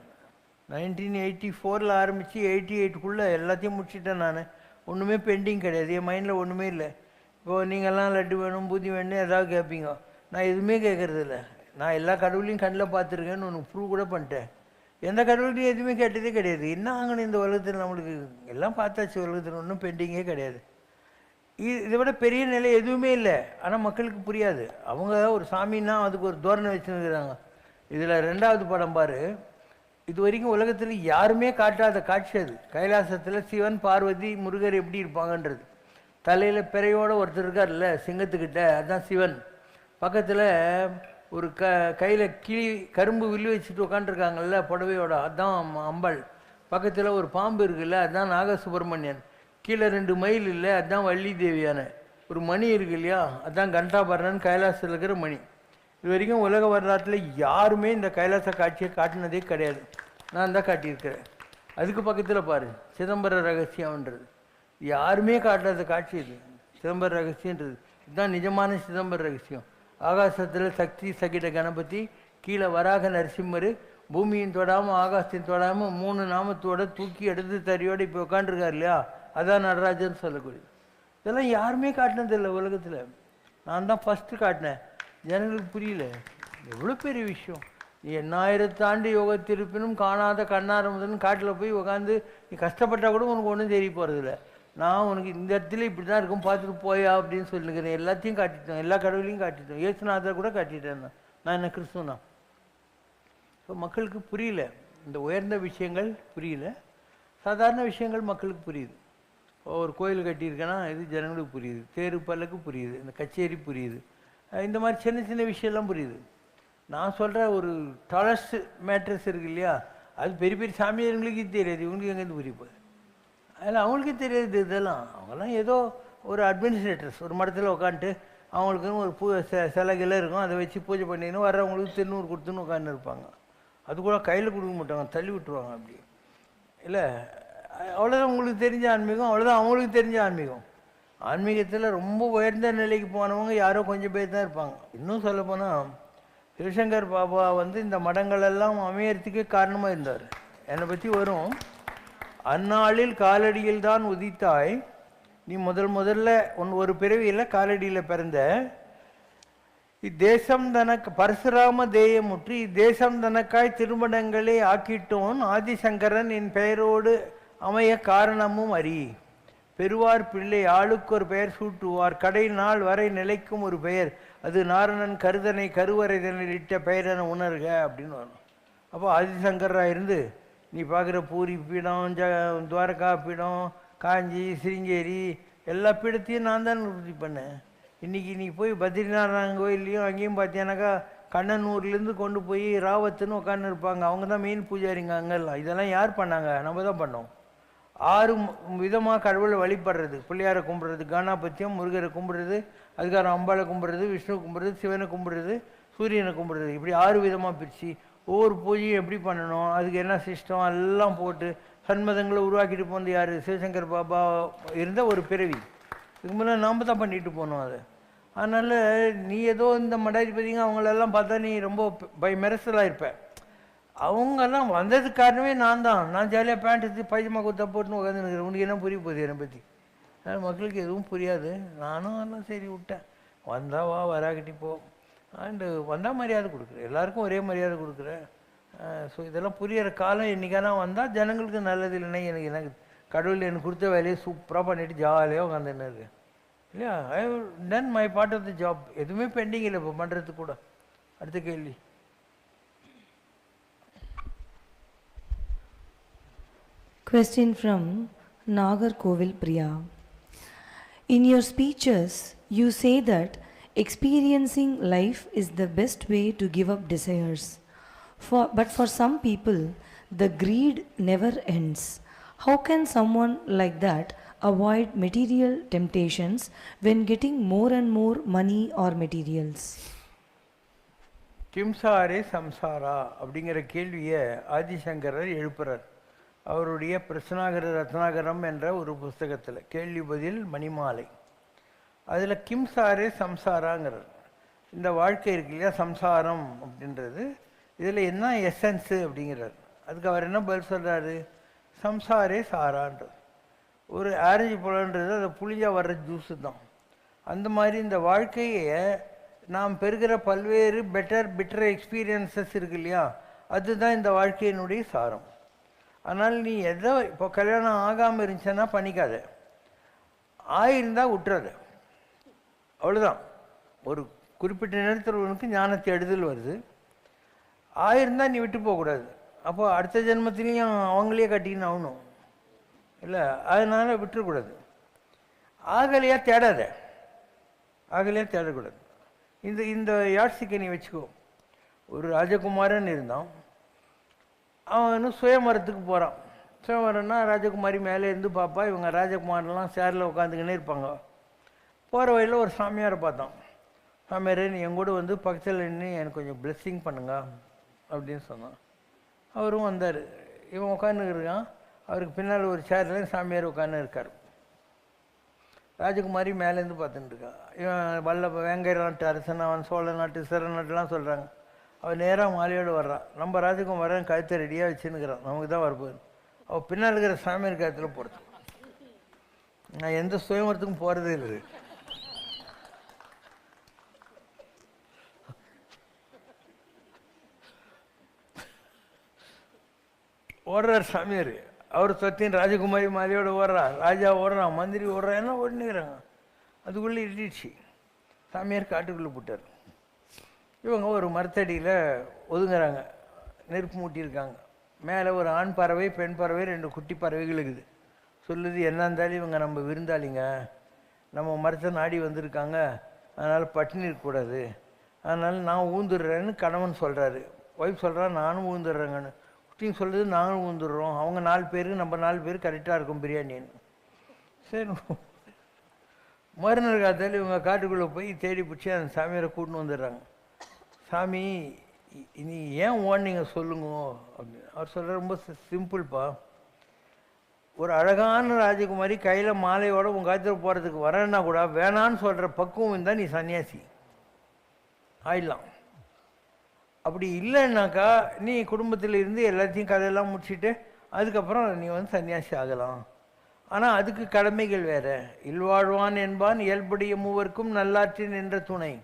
1984 ஆரம்பித்து 88க்குள்ளே எல்லாத்தையும் முடிச்சிட்டேன். நான் ஒன்றுமே பெண்டிங் கிடையாது, என் மைண்டில் ஒன்றுமே இல்லை. இப்போது நீங்கள்லாம் லட்டு வேணும், பூதி வேணும் ஏதாவது கேட்பீங்க. நான் எதுவுமே கேட்குறதில்ல. நான் எல்லா கடவுளையும் கண்ணில் பார்த்துருக்கேன்னு உனக்கு ப்ரூவ் கூட பண்ணிட்டேன். எந்த கடவுள்கிட்டையும் எதுவுமே கேட்டதே கிடையாது. என்ன ஆகணும் இந்த உலகத்தில், நம்மளுக்கு எல்லாம் பார்த்தாச்சு, உலகத்தில் ஒன்றும் பெண்டிங்கே கிடையாது. இதை விட பெரிய நிலை எதுவுமே இல்லை. ஆனால் மக்களுக்கு புரியாது. அவங்க ஒரு சாமின்னா அதுக்கு ஒரு தோரணை வச்சுருக்கிறாங்க. இதில் 2வது படம் பாரு. இது வரைக்கும் உலகத்தில் யாருமே காட்டாத காட்சி அது. கைலாசத்தில் சிவன் பார்வதி முருகர் எப்படி இருப்பாங்கன்றது. தலையில் பிறையோடு ஒருத்தர் இருக்கார்ல சிங்கத்துக்கிட்ட, அதுதான் சிவன். பக்கத்தில் ஒரு கையில் கரும்பு வில்லு வச்சுட்டு உட்காந்துருக்காங்கல்ல புடவையோட, அதுதான் அம்பாள். பக்கத்தில் ஒரு பாம்பு இருக்குல்ல, அதுதான் நாகசுப்ரமணியன். கீழே 2 மயில் இல்லை, அதுதான் வள்ளி தேவியான. ஒரு மணி இருக்கு இல்லையா, அதுதான் கண்டாபரணன், கைலாசத்தில் இருக்கிற மணி. இது வரைக்கும் உலக வரலாற்றில் யாருமே இந்த கைலாச காட்சியை காட்டினதே கிடையாது. நான் தான் காட்டியிருக்கிறேன். அதுக்கு பக்கத்தில் பாரு, சிதம்பர ரகசியம்ன்றது. யாருமே காட்டாத காட்சி இது, சிதம்பர ரகசியன்றது. இதுதான் நிஜமான சிதம்பர ரகசியம். ஆகாசத்தில் சக்தி சகிட கணபதி, கீழே வராக நரசிம்மர், பூமியின் தொடாமல் ஆகாசத்தின் தொடாமல் 3 நாமத்தோட தூக்கி எடுத்து தறியோடு இப்போ உட்காண்டிருக்கார் இல்லையா, அதான் நடராஜன் சொல்லக்கூடியது. இதெல்லாம் யாருமே காட்டினதில்லை உலகத்தில். நான் தான் ஃபஸ்ட்டு காட்டினேன். ஜனங்களுக்கு புரியல, எவ்வளோ பெரிய விஷயம். நீ 8000 ஆண்டு யோகத்திருப்பினும் காணாத கண்ணார முதல்னு காட்டில் போய் உட்காந்து நீ கஷ்டப்பட்டால் கூட உனக்கு ஒன்றும் தெரிய போகிறதில்ல. நான் உனக்கு இந்த இடத்துல இப்படி தான் இருக்கும், பார்த்துட்டு போயா அப்படின்னு சொல்லிக்கிறேன். எல்லாத்தையும் காட்டிட்டேன், எல்லா கடவுளையும் காட்டிட்டேன், இயேசுநாதரை கூட காட்டிட்டேன். நான் என்ன கிறிஸ்துவனா? ஸோ மக்களுக்கு புரியல, இந்த உயர்ந்த விஷயங்கள் புரியல, சாதாரண விஷயங்கள் மக்களுக்கு புரியுது. ஒரு கோயில் கட்டியிருக்கேன்னா இது ஜனங்களுக்கு புரியுது, தேரு பல்லக்கு புரியுது, இந்த கச்சேரி புரியுது, இந்த மாதிரி சின்ன விஷயம்லாம் புரியுது. நான் சொல்கிற ஒரு டாலஸ்ட் மேட்ரஸ் இருக்கு இல்லையா, அது பெரிய சாமியார்களுக்கு தெரியாது, இவங்களுக்கு எங்கேருந்து புரிய போகுது? அதில் அவங்களுக்கே தெரியாது இதெல்லாம். அவங்கெல்லாம் ஏதோ ஒரு அட்மினிஸ்ட்ரேட்டர்ஸ் ஒரு மடத்தில் உட்காந்துட்டு அவங்களுக்குன்னு ஒரு சிலைகள்லாம் இருக்கும், அதை வச்சு பூஜை பண்ணின்னு வர்றவங்களுக்கு திருநூறு கொடுத்துன்னு உட்காந்து இருப்பாங்க. அது கூட கையில் கொடுக்க மாட்டாங்க, தள்ளி விட்டுருவாங்க. அப்படி இல்லை, அவ்வளோதான் உங்களுக்கு தெரிஞ்ச ஆன்மீகம், அவ்வளோதான் அவங்களுக்கு தெரிஞ்ச ஆன்மீகம். ஆன்மீகத்தில் ரொம்ப உயர்ந்த நிலைக்கு போனவங்க யாரோ கொஞ்சம் பேர் தான் இருப்பாங்க. இன்னும் சொல்லப்போனால் சிவசங்கர் பாபா இந்த மடங்களெல்லாம் அமையறதுக்கே காரணமாக இருந்தார். என்னை பற்றி வரும், அந்நாளில் காலடியில் தான் உதித்தாய், நீ முதல்ல ஒரு பிறவியில் காலடியில் பிறந்த, இத்தேசம் தனக்கு பரசுராம தேயமுற்றி இத்தேசம் தனக்காய் திருமணங்களே ஆக்கிட்டோன் ஆதிசங்கரன் என் பெயரோடு அமைய காரணமும் அறி. பெறுவார் பிள்ளை ஆளுக்கு ஒரு பெயர் சூட்டுவார், கடை நாள் வரை நிலைக்கும் ஒரு பெயர், அது நாரணன் கருதனை கருவறைதனில் இட்ட பெயரென உணர்க அப்படின்னு வரும். அப்போ ஆதிசங்கராக இருந்து நீ பார்க்குற பூரி பீடம், துவாரகா பீடம், காஞ்சி, சிருங்கேரி எல்லா பீடத்தையும் நான் தான் உறுதி பண்ணேன். இன்றைக்கி நீ போய் பத்ரிநாராயண கோயில்லையும் அங்கேயும் பார்த்தீங்கன்னாக்கா கண்ணனூர்லேருந்து கொண்டு போய் ராவத்துன்னு உட்காந்து இருப்பாங்க. அவங்க தான் மெயின் பூஜாரிங்க அங்கெல்லாம். இதெல்லாம் யார் பண்ணாங்க? நம்ம தான் பண்ணோம். 6 விதமாக கடவுளை வழிபடுறது, பிள்ளையாரை கும்பிட்றது, கணபத்தியம், முருகரை கும்பிட்றது, அதுக்காரம் அம்பாளை கும்பிட்றது, விஷ்ணு கும்பிட்றது, சிவனை கும்பிட்றது, சூரியனை கும்பிட்றது, இப்படி 6 விதமாக பிரித்து ஒவ்வொரு பூஜையும் எப்படி பண்ணணும், அதுக்கு என்ன சிஸ்டம் எல்லாம் போட்டு சண்மதங்களை உருவாக்கிட்டு போனது யார்? சிவசங்கர் பாபா இருந்த ஒரு பிறவி. இதுக்கு முன்னே நாம் தான் பண்ணிட்டு போனோம் அதை. அதனால் நீ ஏதோ இந்த மடாதிபதிங்க அவங்களெல்லாம் பார்த்தா நீ ரொம்ப மெரசலாக இருப்ப. அவங்கெல்லாம் வந்ததுக்கு காரணமே நான் தான். நான் ஜாலியாக பேண்ட் எடுத்து பைஜமா குத்தா போட்டுன்னு உட்காந்துருக்கிறேன். உனக்கு என்ன புரிய போகுது என்னை பற்றி? அதனால் மக்களுக்கு எதுவும் புரியாது. நானும் எல்லாம் சரி விட்டேன். வந்தா வா, வராக்கிட்டி போ. அண்டு வந்தால் மரியாதை கொடுக்குறேன், எல்லாருக்கும் ஒரே மரியாதை கொடுக்குறேன். ஸோ இதெல்லாம் புரியிற காலம் என்றைக்கானா வந்தால் ஜனங்களுக்கு நல்லது. இல்லைன்னா எனக்கு கடவுள் எனக்கு கொடுத்த வேலையை சூப்பராக பண்ணிவிட்டு ஜாலியாக உட்காந்துன்னு இருக்கேன் இல்லையா? I done my part of the job. எதுவுமே பெண்டிங் இல்லை இப்போ பண்ணுறதுக்கு கூட. அடுத்த கேள்வி. Question from Nagarkovil Priya. In your speeches, you say that experiencing life is the best way to give up desires. But for some people, the greed never ends. How can someone like that avoid material temptations when getting more and more money or materials? கிம்சாரே சம்சாரா அப்படிங்கிற கேள்வியை ஆதிசங்கரர் எழுப்புறார் அவருடைய பிரசனாகர ரத்னாகரம் என்ற ஒரு புஸ்தகத்தில். கேள்வி பதில் மணிமாலை. அதில் கிம்சாரே சம்சாராங்கிறார். இந்த வாழ்க்கை இருக்கு இல்லையா, சம்சாரம் அப்படின்றது, இதில் என்ன எசன்ஸு அப்படிங்கிறார். அதுக்கு அவர் என்ன பதில் சொல்கிறாரு? சம்சாரே சாரான்றது. ஒரு ஆரஞ்சு பழன்றது அதை புளியாக வர்ற ஜூஸு தான். அந்த மாதிரி இந்த வாழ்க்கையை நாம் பெறுகிற பல்வேறு பிட்டர் எக்ஸ்பீரியன்சஸ் இருக்கு இல்லையா, அதுதான் இந்த வாழ்க்கையினுடைய சாரம். அதனால் நீ எதோ இப்போ கல்யாணம் ஆகாமல் இருந்துச்சுன்னா பண்ணிக்காத, ஆயிருந்தால் விட்டுறாத, அவ்வளோதான். ஒரு குறிப்பிட்ட நேரத்தில் உனக்கு ஞானத்தை எடுதல் வருது, ஆயிருந்தால் நீ விட்டு போகக்கூடாது. அப்போ அடுத்த ஜென்மத்திலையும் அவங்களே கட்டிக்கின்னு ஆகணும் இல்லை, அதனால் விட்டுறக்கூடாது. ஆகலையாக தேடாத, ஆகலையாக தேடக்கூடாது. இந்த யாட்சிக்கை நீ வச்சுக்கோ. ஒரு ராஜகுமாரன் இருந்தான், அவன் சுயமரத்துக்கு போகிறான். சுயமரம்னா ராஜகுமாரி மேலே இருந்து பாப்பா, இவங்க ராஜகுமாரெலாம் சேரில் உட்காந்துக்கினே இருப்பாங்க. போகிற வழியில் ஒரு சாமியாரை பார்த்தான். சாமியாரே, நீ எங்கூட வந்து பக்கத்தில் நின்று எனக்கு கொஞ்சம் பிளெஸ்ஸிங் பண்ணுங்க அப்படின்னு சொன்னான். அவரும் வந்தார். இவன் உட்காந்துருக்கான், அவருக்கு பின்னால் ஒரு சேரில் சாமியார் உட்காந்து இருக்கார். ராஜகுமாரி மேலேருந்து பார்த்துட்டு இருக்கான். இவன் வேங்கை நாட்டு அரசன், அவன் சோழ நாட்டு சிற நாட்டுலாம் சொல்கிறாங்க. அவன் நேராக மாலையோடு வர்றான். நம்ம ராஜகுமாரன் கழுத்தை ரெடியாக வச்சுன்னுக்கிறான், நமக்கு தான் வரப்போகுது. அவள் பின்னால் இருக்கிற சாமியார் கழுத்தில் போடுது. நான் எந்த சுயமரத்துக்கும் போகிறதே இல்லை. ஓடுறார் சாமியார். அவர் சொத்தின் ராஜகுமாரி மாலையோடு ஓடுறா, ராஜா ஓடுறான், மந்திரி ஓடுறான், எல்லாம் ஓடினுக்கிறாங்க. அதுக்குள்ளே இடிச்சு சாமியார் காட்டுக்குள்ளே போட்டார். இவங்க ஒரு மரத்தடியில் ஒதுங்குறாங்க, நெருப்பு மூட்டியிருக்காங்க. மேலே ஒரு ஆண் பறவை, பெண் பறவை, 2 குட்டி பறவைகள் இருக்குது. சொல்லுது, என்ன இருந்தாலும் இவங்க நம்ம விருந்தாளிங்க, நம்ம மரத்தை நாடி வந்திருக்காங்க, அதனால் பட்டினி இருக்கக்கூடாது, அதனால் நான் ஊந்துடுறேன்னு கணவன் சொல்கிறாரு. ஒய்ஃப் சொல்கிறா, நானும் ஊந்துடுறேங்கன்னு. குட்டின்னு சொல்லுது, நானும் ஊந்துடுறோம். அவங்க 4 பேருக்கு நம்ம 4 பேர் கரெக்டாக இருக்கும் பிரியாணின்னு. சரி, மறுநாள் காலத்தில் இவங்க காட்டுக்குள்ளே போய் தேடி பிடிச்சி அந்த சாமியாரை கூட்டின்னு வந்துடுறாங்க. சாமி, நீ ஏன் ஓடுனீங்க சொல்லுங்க அப்படின்னு. அவர் சொல்கிற, ரொம்ப சிம்பிள்ப்பா, ஒரு அழகான ராஜகுமாரி கையில் மாலையோடு உங்கள் காலத்தில் போகிறதுக்கு வரேன்னா கூட வேணான்னு சொல்கிற பக்குவம் இருந்தால் நீ சன்னியாசி ஆயிடலாம். அப்படி இல்லைன்னாக்கா நீ குடும்பத்தில் இருந்து எல்லாத்தையும் கதையெல்லாம் முடிச்சுட்டு அதுக்கப்புறம் நீ வந்து சன்னியாசி ஆகலாம். ஆனால் அதுக்கு கடமைகள் வேறு. இல்வாழ்வான் என்பான் இயல்புடைய மூவர்க்கும் நல்லாற்றின் என்ற துணை,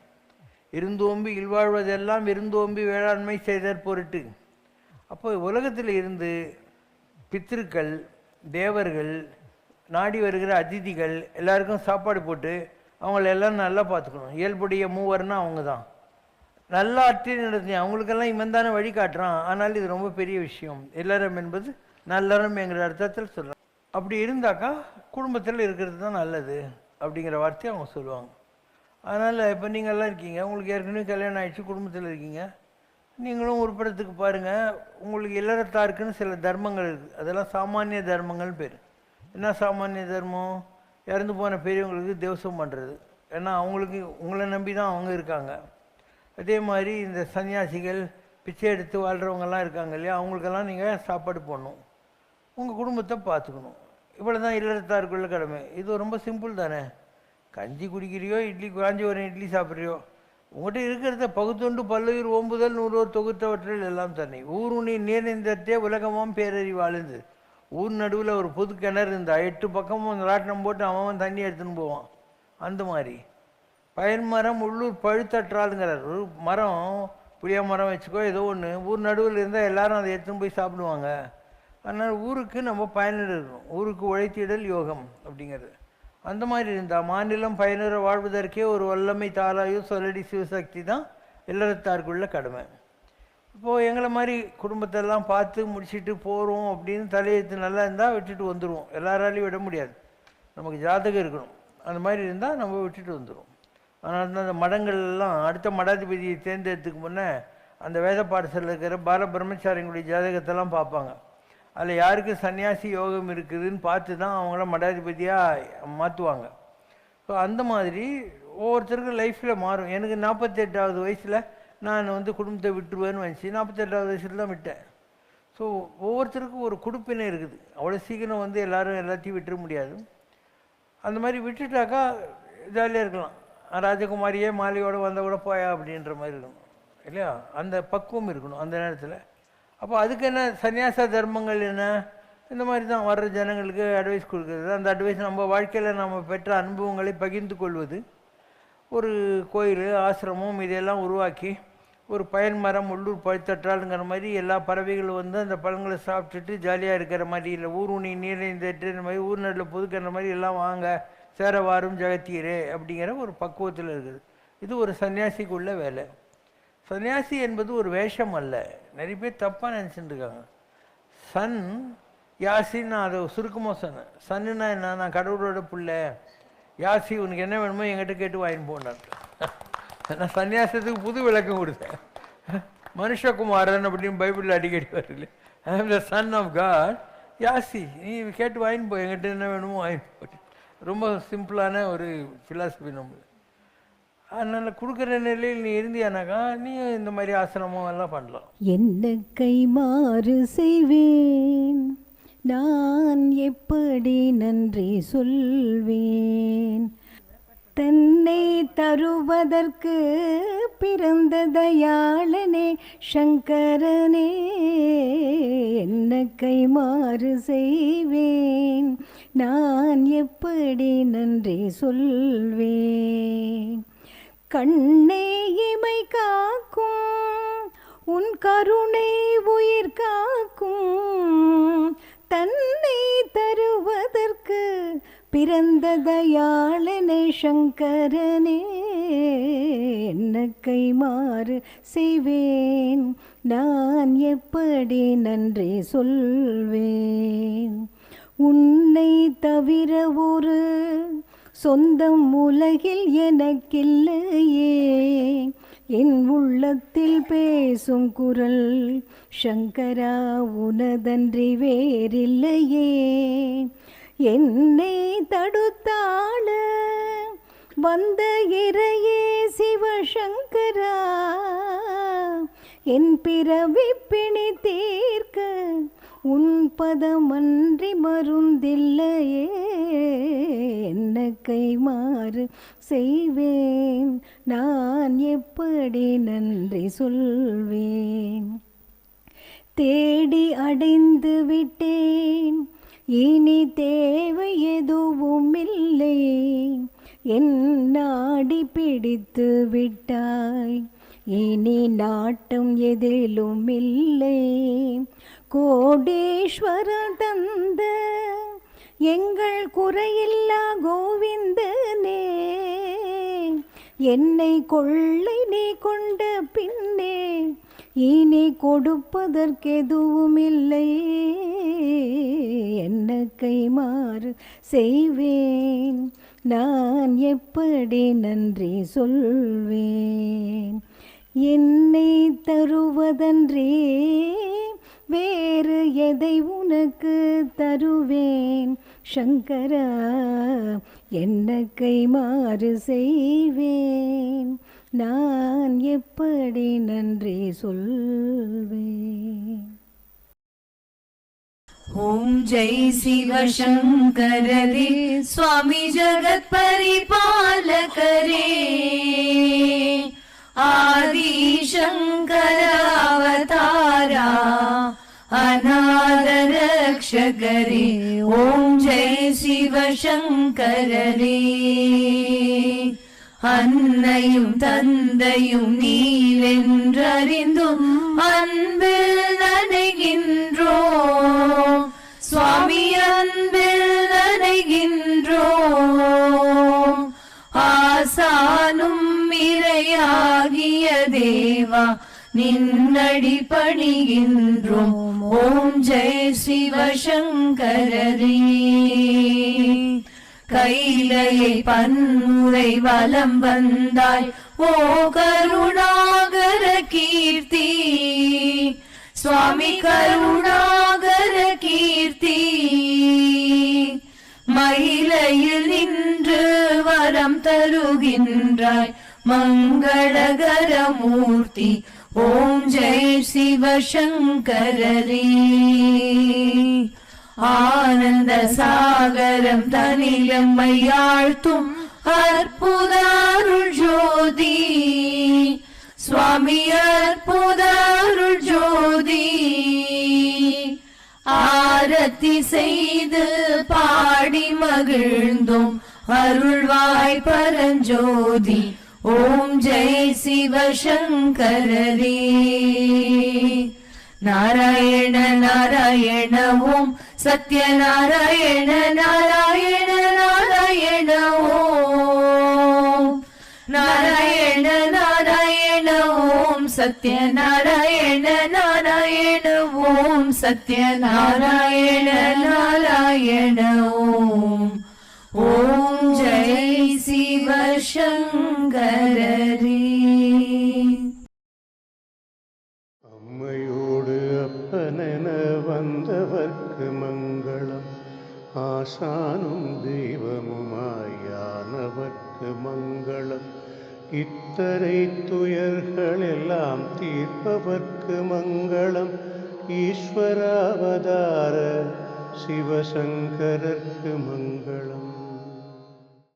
இருந்தோம்பி இல்வாழ்வதெல்லாம் இருந்தோம்பி வேளாண்மை செய்தற் பொருட்டு. அப்போ உலகத்தில் இருந்து பித்திருக்கள் தேவர்கள், நாடி வருகிற அதிதிகள் எல்லாருக்கும் சாப்பாடு போட்டு அவங்கள எல்லாம் நல்லா பார்த்துக்கணும். இயல்புடைய மூவர்னா அவங்க தான். நல்லா அற்றி நடத்தி அவங்களுக்கெல்லாம் இவன் தானே வழி காட்டுறான். ஆனால் இது ரொம்ப பெரிய விஷயம். இல்லறம் என்பது நல்லறம் என்கிற அர்த்தத்தில் சொல்கிறான். அப்படி இருந்தாக்கா குடும்பத்தில் இருக்கிறது தான் நல்லது அப்படிங்கிற வார்த்தையை அவங்க சொல்லுவாங்க. அதனால் இப்போ நீங்கள்லாம் இருக்கீங்க, உங்களுக்கு ஏற்கனவே கல்யாணம் ஆகிடுச்சு, குடும்பத்தில் இருக்கீங்க, நீங்களும் ஒரு படத்துக்கு பாருங்கள். உங்களுக்கு இல்லறத்தாருக்குன்னு சில தர்மங்கள் இருக்குது. அதெல்லாம் சாமானிய தர்மங்கள்னு பேர். என்ன சாமானிய தர்மம்? இறந்து போன பெரியவங்களுக்கு தேவசம் பண்ணுறது. ஏன்னா அவங்களுக்கு உங்களை நம்பி தான் அவங்க இருக்காங்க. அதே மாதிரி இந்த சன்னியாசிகள், பிச்சை எடுத்து வாழ்கிறவங்கெல்லாம் இருக்காங்க இல்லையா, அவங்களுக்கெல்லாம் நீங்கள் சாப்பாடு போடணும், உங்கள் குடும்பத்தை பார்த்துக்கணும். இவ்வளோ தான் இல்லறத்தாருக்குள்ள கடமை. இது ரொம்ப சிம்பிள் தானே. கஞ்சி குடிக்கிறியோ, இட்லி காஞ்சிபுரம் இட்லி சாப்பிட்றியோ, உங்கள்கிட்ட இருக்கிறத பகுத்தொண்டு பல்லுயிர் ஓம்புதல் நூறோர் தொகுத்தவற்றில் எல்லாம் தன்னை ஊருணி நீர்ந்தே உலகமாம் பேரறி வாழ்ந்து. ஊர் நடுவில் ஒரு பொது கிணறு இருந்தால் 8 பக்கமும் ராட்டினம் போட்டு அவன் தண்ணி எடுத்துன்னு போவான். அந்த மாதிரி பயன் மரம் உள்ளூர் பழுத்தற்றாளுங்கிறார். ஒரு மரம், புளிய மரம் வச்சுக்கோ, ஏதோ ஒன்று ஊர் நடுவில் இருந்தால் எல்லாரும் அதை எடுத்துன்னு போய் சாப்பிடுவாங்க. அதனால் ஊருக்கு நம்ம பயனிட இருக்கணும். ஊருக்கு உழைத்திடல் யோகம் அப்படிங்கிறது. அந்த மாதிரி இருந்தால் மாநிலம் பயனுற வாழ்வதற்கே ஒரு வல்லமை தாராயோ சொல்லடி சிவசக்தி தான் இல்லறத்தாருக்குள்ள கடமை. இப்போது எங்களை மாதிரி குடும்பத்தெல்லாம் பார்த்து முடிச்சுட்டு போகிறோம் அப்படின்னு தலையெழுத்து நல்லா இருந்தால் விட்டுட்டு வந்துடுவோம். எல்லாராலையும் விட முடியாது, நமக்கு ஜாதகம் இருக்கணும். அந்த மாதிரி இருந்தால் நம்ம விட்டுட்டு வந்துடுவோம். அதனால தான் அந்த மடங்கள்லாம் அடுத்த மடாதிபதியை தேர்ந்தெடுத்துக்கு முன்னே அந்த வேத பாடசாலையில் இருக்கிற பால பிரம்மச்சாரிங்களுடைய ஜாதகத்தெல்லாம் பார்ப்பாங்க. அதில் யாருக்கு சன்னியாசி யோகம் இருக்குதுன்னு பார்த்து தான் அவங்கள மடாதிபதியாக மாற்றுவாங்க. ஸோ அந்த மாதிரி ஒவ்வொருத்தருக்கும் லைஃப்பில் மாறும். எனக்கு 48வது வயசில் நான் குடும்பத்தை விட்டுருவேன்னு வந்துச்சு. 48வது வயசில் தான் விட்டேன். ஸோ ஒவ்வொருத்தருக்கும் ஒரு குடுப்பினை இருக்குது. அவ்வளோ சீக்கிரம் எல்லோரும் எல்லாத்தையும் விட்டுற முடியாது. அந்த மாதிரி விட்டுட்டாக்கா ஜாலியாக இருக்கலாம். ராஜகுமாரியே மாலையோடு வந்தால் கூட போயா அப்படின்ற மாதிரி இருக்கணும் இல்லையா? அந்த பக்குவம் இருக்கணும் அந்த நேரத்தில். அப்போ அதுக்கு என்ன சன்னியாச தர்மங்கள் என்ன? இந்த மாதிரி தான் வர்ற ஜனங்களுக்கு அட்வைஸ் கொடுக்குறது. அந்த அட்வைஸ் நம்ம வாழ்க்கையில் நம்ம பெற்ற அனுபவங்களை பகிர்ந்து கொள்வது. ஒரு கோயில், ஆசிரமம் இதெல்லாம் உருவாக்கி ஒரு பயன் மரம் உள்ளூர் பழுத்தற்றாளுங்கிற மாதிரி எல்லா பறவைகளும் அந்த பழங்களை சாப்பிட்டுட்டு ஜாலியாக இருக்கிற மாதிரி, இல்லை ஊருணி நீரைந்தற்று இந்த மாதிரி ஊர் நடுவில் புதுக்கிற மாதிரி எல்லாம் வாங்க சேரவாரும் ஜெகத்தீரே அப்படிங்கிற ஒரு பக்குவத்தில் இருக்குது. இது ஒரு சன்னியாசிக்குள்ள வேலை. சன்னியாசி என்பது ஒரு வேஷம் அல்ல. நிறைய பேர் தப்பாக நினச்சிட்டு இருக்காங்க. சன் யாசின்னு நான் அதை சுருக்கமாக சொன்னேன். சன்னுன்னா என்ன? நான் கடவுளோட பிள்ளை. யாசி உனக்கு என்ன வேணுமோ என்கிட்ட கேட்டு வாங்கின்னு போனார். நான் சன்னியாசத்துக்கு புது விளக்கம் கொடுத்தேன். மனுஷகுமாரன் அப்படின்னு பைபிளில் அடிக்கடி வரல. ஐ ஆம் த சன் ஆஃப் காட். யாசி நீ கேட்டு வாங்கின்னு போ, என்கிட்ட என்ன வேணுமோ வாங்கின்னு போ. ரொம்ப சிம்பிளான ஒரு ஃபிலாசபி நம்ம. அதனால் கொடுக்குற நிலையில் நீ இருந்தியானாக்கா நீ இந்த மாதிரி ஆசிரமம் எல்லாம் பண்ணலாம். என்ன கைமாறு செய்வேன் நான், எப்படி நன்றி சொல்வேன். தன்னை தருவதற்கு பிறந்த தயாளனே சங்கரனே, என்ன கைமாறு செய்வேன் நான், எப்படி நன்றி சொல்வேன். கண்ணே இமை காக்கும் உன் கருணை உயிர் காக்கும், தன்னை தருவதற்கு பிறந்த தயாளனே சங்கரனே, என்ன கைமாறு செய்வேன் நான், எப்படி நன்றி சொல்வேன். உன்னை தவிர ஒரு சொந்தம் உலகில் எனக்கில்லையே, என் உள்ளத்தில் பேசும் குரல் சங்கரா உனதன்றி வேறில்லையே. என்னை தடுத்தாள வந்த இறையே சிவசங்கரா, என் பிறவி பிணி தீர்க்க உன் பதமன்றி மருந்தில்லையே, என்ன கைமாறு செய்வேன் நான், எப்படி நன்றி சொல்வேன். தேடி அடைந்து விட்டேன் இனி தேவை எதுவும் இல்லை, என் நாடி பிடித்து விட்டாய் இனி நாட்டம் எதிலும் இல்லை. கோடீஸ்வரன் தந்த எங்கள் குறையில்லா கோவிந்தனே, என்னை கொள்ளை நீ கொண்ட பின்னே இனி கொடுப்பதற்கெதுவும் இல்லை. என்ன கைமாறு செய்வேன், நான் எப்படி நன்றி சொல்வேன். என்னை தருவதன்றே வேறு எதை உனக்கு தருவேன். சங்கரா, என்ன கைமாறு செய்வேன், நான் எப்படி நன்றி சொல்வேன். ஓம் ஜெய் சிவ சங்கரரே சுவாமி ஜகத் பரிபாலகரே, ஆதி சங்கர அவதாரா அநாத ரக்ஷகரே. ஓம் ஜெய் சிவ சங்கரரே. அன்னையும் தந்தையும் நீவென்றறிந்தும் அன்பில் நனைகின்றோம் சுவாமி, அன்பில் நனைகின்றோம். ஆசானும் இறையாகிய தேவா நின்னடி பணிகின்றோம். ஓம் ஜெய் சிவ சங்கரரே. கைலையை பன்முறை வலம் வந்தாய் ஓ கருணாகர கீர்த்தி சுவாமி, கருணாகர கீர்த்தி. மயிலையில் நின்று வரம் தருகின்றாய் மங்களகர மூர்த்தி. ஓம் ஜெய் சிவ சங்கரரே. ஆனந்த சாகரம் தனிலம்மை ஆழ்த்தும் அற்புத அருள் ஜோதி சுவாமி, அற்புத அருள் ஜோதி. ஆரத்தி செய்து பாடி மகிழ்ந்தோம் அருள்வாய் பரஞ்சோதி. ஓம் ஜெய் சிவ சங்கரரே. நாராயண நாராயண ஓம் சத்யநாராயண நாராயண நாராயண ஓம். நாராயண நாராயண ஓம் சத்யநாராயண நாராயண ஓம் சத்யநாராயண நாராயண ஓம். ஓம் ஜெய் சிவ சங்கரரே. அம்மையோடு அப்பனென வந்தவர்க்கு மங்களம், ஆசானும் தெய்வமுமாயானவர்க்கு மங்களம். இத்தரை துயர்கள் எல்லாம் தீர்ப்பவர்க்கு மங்களம். ஈஸ்வராவதார சிவசங்கரர்க்கு மங்களம்.